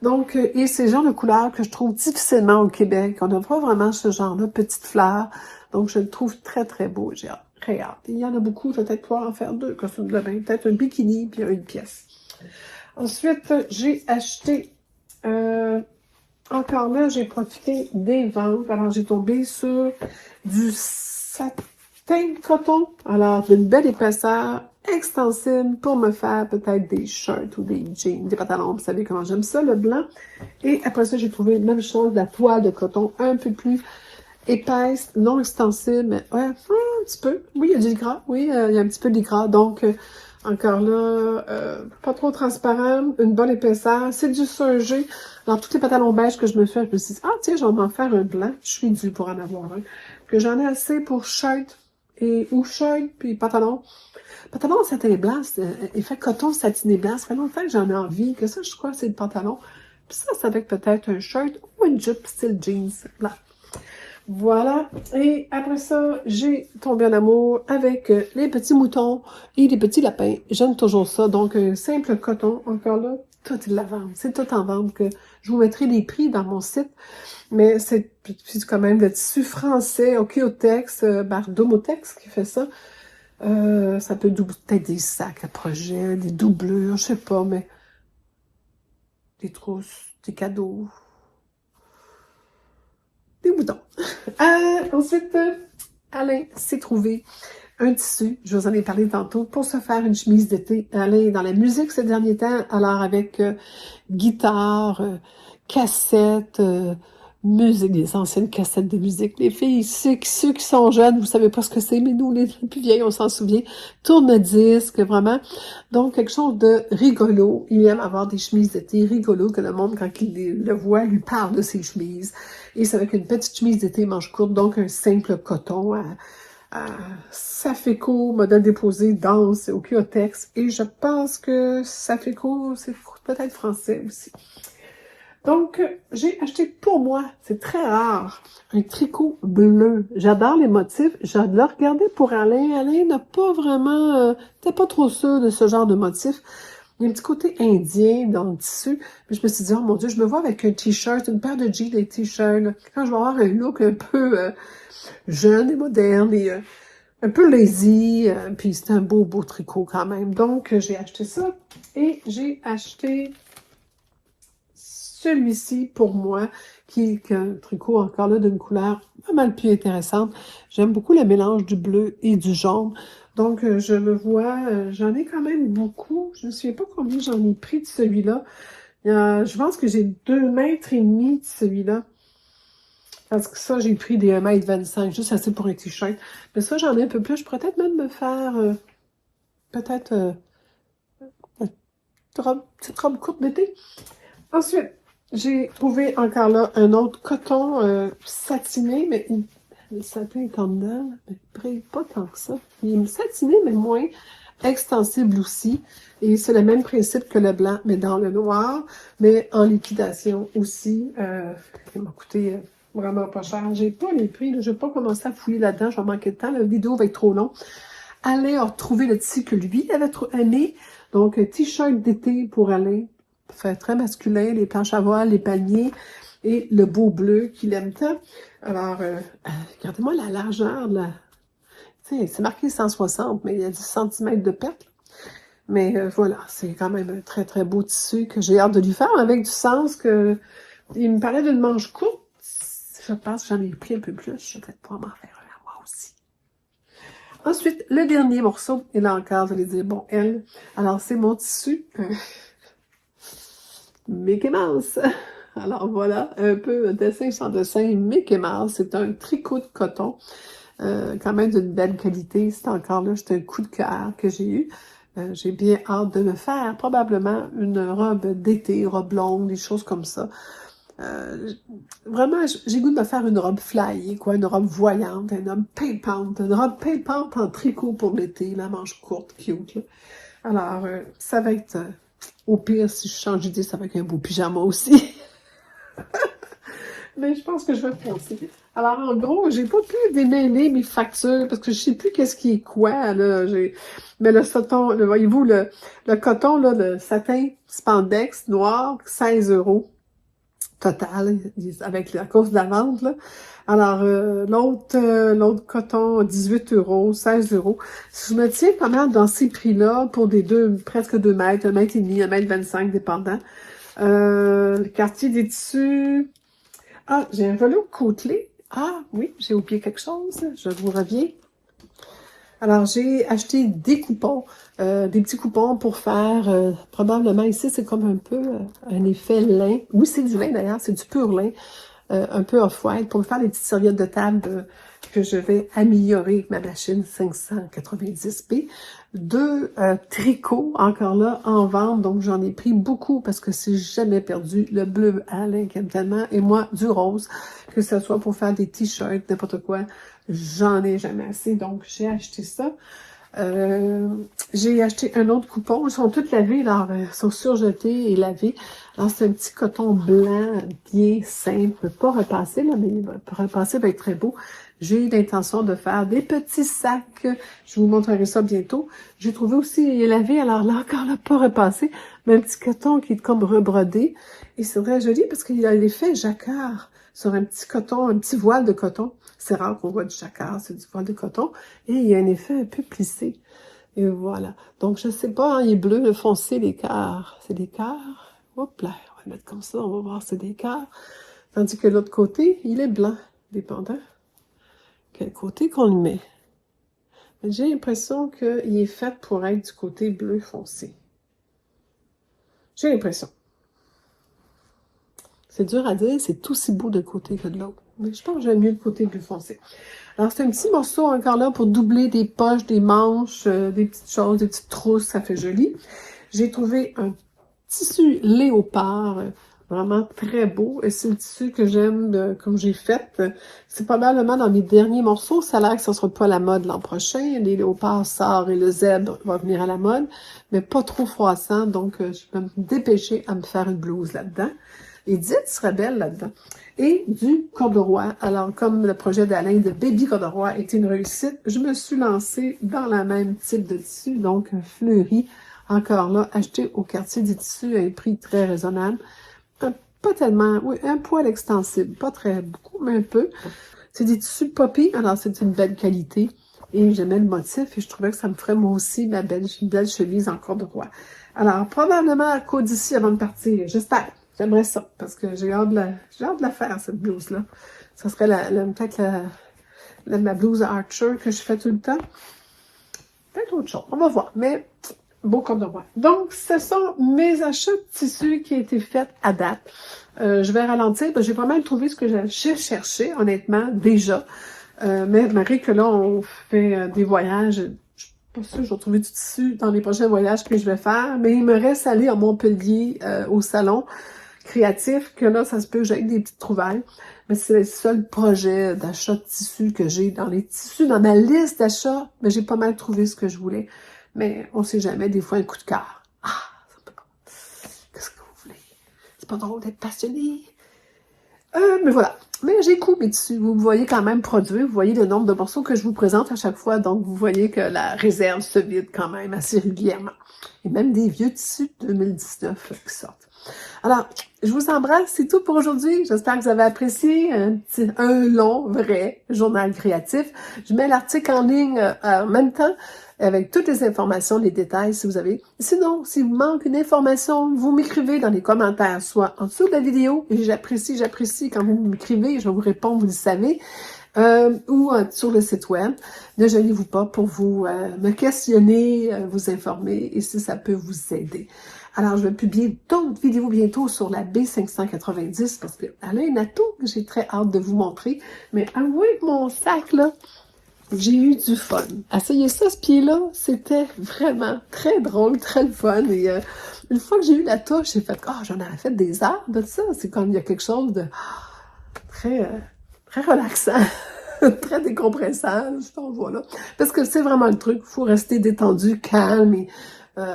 Speaker 1: Donc, et c'est le genre de couleur que je trouve difficilement au Québec. On n'a pas vraiment ce genre-là, petites fleurs. Donc, je le trouve très, très beau. J'ai très hâte. Il y en a beaucoup, peut-être pouvoir en faire 2 costumes de bain. Peut-être un bikini puis une pièce. Ensuite, j'ai acheté, encore là, j'ai profité des ventes. Alors, j'ai tombé sur du satin de coton. Alors, d'une belle épaisseur, extensible pour me faire peut-être des shirts ou des jeans, des pantalons. Vous savez comment j'aime ça, le blanc. Et après ça, j'ai trouvé la même chose, de la toile de coton un peu plus épaisse, non extensible, mais ouais, un petit peu. Oui, il y a du gras. Oui, il y a un petit peu de gras. Donc, encore là, pas trop transparent, une bonne épaisseur. C'est du surgé. Dans tous les pantalons beige que je me fais, je me suis dit, ah tiens, j'en vais en faire un blanc. Je suis due pour en avoir un. Que j'en ai assez pour shirt ou shirt puis pantalon. Pantalon en satin blanc, effet coton satiné blanc, ça fait longtemps que j'en ai envie, que ça, je crois, c'est le pantalon. Puis ça, c'est avec peut-être un shirt ou une jupe style jeans blanc. Voilà. Et après ça, j'ai tombé en amour avec les petits moutons et les petits lapins. J'aime toujours ça. Donc, un simple coton, encore là, tout est de la vente. C'est tout en vente. Que je vous mettrai les prix dans mon site. Mais c'est quand même le tissu français, Okéotex, Domotex qui fait ça. Ça peut peut-être des sacs à projet, des doublures, je sais pas, mais des trousses, des cadeaux, des boutons. Ensuite, Alain s'est trouvé un tissu, je vous en ai parlé tantôt, pour se faire une chemise d'été. Elle est dans la musique ces derniers temps, alors avec guitare, cassette, musique, des anciennes cassettes de musique. Les filles, ceux qui sont jeunes, vous savez pas ce que c'est, mais nous, les plus vieilles, on s'en souvient. Tourne-disque, vraiment. Donc, quelque chose de rigolo. Il aime avoir des chemises d'été rigolo que le monde, quand il le voit, lui parle de ses chemises. Et c'est avec une petite chemise d'été manche courte, donc un simple coton Safeco, modèle déposé, danse, au Kyotex. Et je pense que Safeco, c'est peut-être français aussi. Donc, j'ai acheté pour moi, c'est très rare, un tricot bleu. J'adore les motifs. Je l'ai regardé pour Alain. Alain n'a pas vraiment, t'es pas trop sûr de ce genre de motif. Il y a un petit côté indien dans le tissu. Puis je me suis dit, oh mon Dieu, je me vois avec un t-shirt, une paire de jeans et un t-shirt. Quand je vais avoir un look un peu jeune et moderne et un peu lazy. Puis c'est un beau tricot quand même. Donc, j'ai acheté ça. Et j'ai acheté celui-ci pour moi, qui est un tricot encore là d'une couleur pas mal plus intéressante. J'aime beaucoup le mélange du bleu et du jaune. Donc, je me vois, j'en ai quand même beaucoup. Je ne sais pas combien j'en ai pris de celui-là. Je pense que j'ai 2,5 m de celui-là. Parce que ça, j'ai pris des 1,25 m, juste assez pour un t-shirt. Mais ça, j'en ai un peu plus. Je pourrais peut-être même me faire, peut-être, une petite robe courte d'été. Ensuite, j'ai trouvé encore là un autre coton satiné, mais le satin est en dedans, mais brille pas tant que ça. Il est satiné, mais moins extensible aussi. Et c'est le même principe que le blanc, mais dans le noir, mais en liquidation aussi. Il m'a coûté vraiment pas cher. J'ai pas les prix, je vais pas commencer à fouiller là-dedans, je vais manquer de temps, la vidéo va être trop longue. Alain a retrouvé le tissu que lui avait aimé. Donc, un t-shirt d'été pour Alain. Fait très masculin, les planches à voile, les paniers et le beau bleu qu'il aime tant. Alors, regardez-moi la largeur de la... Tu sais, c'est marqué 160, mais il y a 10 cm de perte. Mais voilà, c'est quand même un très, très beau tissu que j'ai hâte de lui faire avec du sens que... Il me parlait d'une manche courte. Je pense que j'en ai pris un peu plus. Je vais peut-être pouvoir m'en faire un à moi aussi. Ensuite, le dernier morceau, et là encore, je vais dire, bon, elle. Alors, c'est mon tissu... Mickey Mouse. Alors voilà, un peu un dessin sans dessin, Mickey Mouse. C'est un tricot de coton, quand même d'une belle qualité. C'est encore là, c'est un coup de cœur que j'ai eu. J'ai bien hâte de me faire probablement une robe d'été, robe longue, des choses comme ça. Vraiment, j'ai goût de me faire une robe flyée, quoi, une robe voyante, une robe pimpante en tricot pour l'été, la manche courte, cute. Là. Alors, ça va être... Au pire, si je change d'idée, ça va être un beau pyjama aussi. Mais je pense que je vais foncer. Alors, en gros, j'ai pas pu démêler mes factures parce que je sais plus qu'est-ce qui est quoi, là. Mais le coton, voyez-vous, le coton, là, le satin spandex noir, 16 € total, avec la cause de la vente, là. Alors, l'autre coton, 18 €, 16 €. Je me tiens pas mal dans ces prix-là pour des presque 2 mètres, 1,5 m, 1,25 m, dépendant. Le quartier des tissus. Ah, j'ai un velours côtelé. Ah, oui, j'ai oublié quelque chose. Je vous reviens. Alors, j'ai acheté des coupons, des petits coupons pour faire, probablement ici, c'est comme un peu un effet lin. Oui, c'est du lin d'ailleurs, c'est du pur lin. Un peu off-white pour me faire les petites serviettes de table que je vais améliorer avec ma machine 590p. 2 tricots, encore là, en vente. Donc, j'en ai pris beaucoup parce que c'est jamais perdu. Le bleu, Alain qui aime tellement. Et moi, du rose, que ce soit pour faire des t-shirts, n'importe quoi. J'en ai jamais assez. Donc, j'ai acheté ça. J'ai acheté un autre coupon. Ils sont tous lavés, là, ils sont surjetés et lavés. Alors, c'est un petit coton blanc, bien simple, pas repassé, là, mais repassé va être très beau. J'ai l'intention de faire des petits sacs. Je vous montrerai ça bientôt. J'ai trouvé aussi lavé, alors là, encore là, pas repassé, mais un petit coton qui est comme rebrodé. Et c'est très joli parce qu'il a l'effet jacquard sur un petit coton, un petit voile de coton. C'est rare qu'on voit du jacquard, c'est du voile de coton. Et il y a un effet un peu plissé. Et voilà. Donc, je sais pas, hein, il est bleu, le foncé, l'écart. C'est l'écart. Hop là, on va le mettre comme ça, on va voir c'est l'écart. Tandis que l'autre côté, il est blanc, dépendant quel côté qu'on le met. J'ai l'impression qu'il est fait pour être du côté bleu foncé. J'ai l'impression. C'est dur à dire, c'est aussi beau d'un côté que de l'autre. Mais je pense que j'aime mieux le côté bleu foncé. Alors, c'est un petit morceau encore là pour doubler des poches, des manches, des petites choses, des petites trousses, ça fait joli. J'ai trouvé un tissu léopard, vraiment très beau. Et c'est le tissu que j'aime, comme j'ai fait. C'est probablement dans mes derniers morceaux. Ça a l'air que ça sera pas à la mode l'an prochain. Les léopards sortent et le zèbre va venir à la mode. Mais pas trop froissant, donc je vais me dépêcher à me faire une blouse là-dedans. Edith serait belle là-dedans. Et du corduroy. Alors, comme le projet d'Alain de Baby Corduroy était une réussite, je me suis lancée dans la même type de tissu, donc fleuri. Encore là, acheté au quartier des tissus à un prix très raisonnable. Pas tellement, oui, un poil extensible. Pas très beaucoup, mais un peu. C'est des tissus poppy, alors c'est une belle qualité. Et j'aimais le motif et je trouvais que ça me ferait moi aussi ma belle chemise en corduroy. Alors, probablement à Côte d'ici avant de partir. J'espère. J'aimerais ça, parce que j'ai hâte de la faire, cette blouse-là. Ça serait peut-être ma blouse Archer que je fais tout le temps. Peut-être autre chose. On va voir. Mais, beau corduroy. Donc, ce sont mes achats de tissus qui ont été faits à date. Je vais ralentir. J'ai pas mal trouvé ce que j'ai cherché, honnêtement, déjà. Mais malgré que là, on fait des voyages, je suis pas sûre que je vais trouver du tissu dans les prochains voyages que je vais faire. Mais il me reste à aller à Montpellier, au salon créatif, que là, ça se peut que j'aille des petites trouvailles. Mais c'est le seul projet d'achat de tissus que j'ai dans les tissus, dans ma liste d'achats. Mais j'ai pas mal trouvé ce que je voulais. Mais on sait jamais, des fois, un coup de cœur. Ah, ça peut pas. Qu'est-ce que vous voulez? C'est pas drôle d'être passionné. Mais voilà. Mais j'ai coupé dessus. Vous me voyez quand même produire. Vous voyez le nombre de morceaux que je vous présente à chaque fois. Donc, vous voyez que la réserve se vide quand même assez régulièrement. Et même des vieux tissus de 2019 qui sortent. Alors, je vous embrasse. C'est tout pour aujourd'hui. J'espère que vous avez apprécié un long, vrai journal créatif. Je mets l'article en ligne en même temps avec toutes les informations, les détails si vous avez. Sinon, si vous manque une information, vous m'écrivez dans les commentaires, soit en dessous de la vidéo, et j'apprécie quand vous m'écrivez, je vais vous répondre, vous le savez, ou sur le site web. Ne gênez-vous pas pour vous me questionner, vous informer, et si ça peut vous aider. Alors, je vais publier d'autres vidéos bientôt sur la B590, parce qu'elle a un atout que j'ai très hâte de vous montrer. Mais avouez que mon sac, là, j'ai eu du fun. Essayez ça, ce pied-là, c'était vraiment très drôle, très le fun. Et une fois que j'ai eu la touche, j'ai fait « Ah, j'en avais fait des heures de ça. » C'est comme il y a quelque chose de très relaxant, très décompressant, voilà. Parce que c'est vraiment le truc, il faut rester détendu, calme et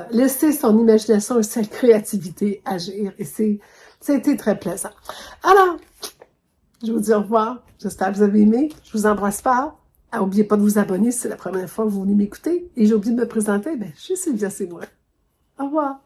Speaker 1: laisser son imagination et sa créativité agir. Et ça a été très plaisant. Alors, je vous dis au revoir. J'espère que vous avez aimé. Je vous embrasse fort. N'oubliez pas de vous abonner si c'est la première fois que vous venez m'écouter. Et j'ai oublié de me présenter. Je suis Sylvia, c'est moi. Au revoir.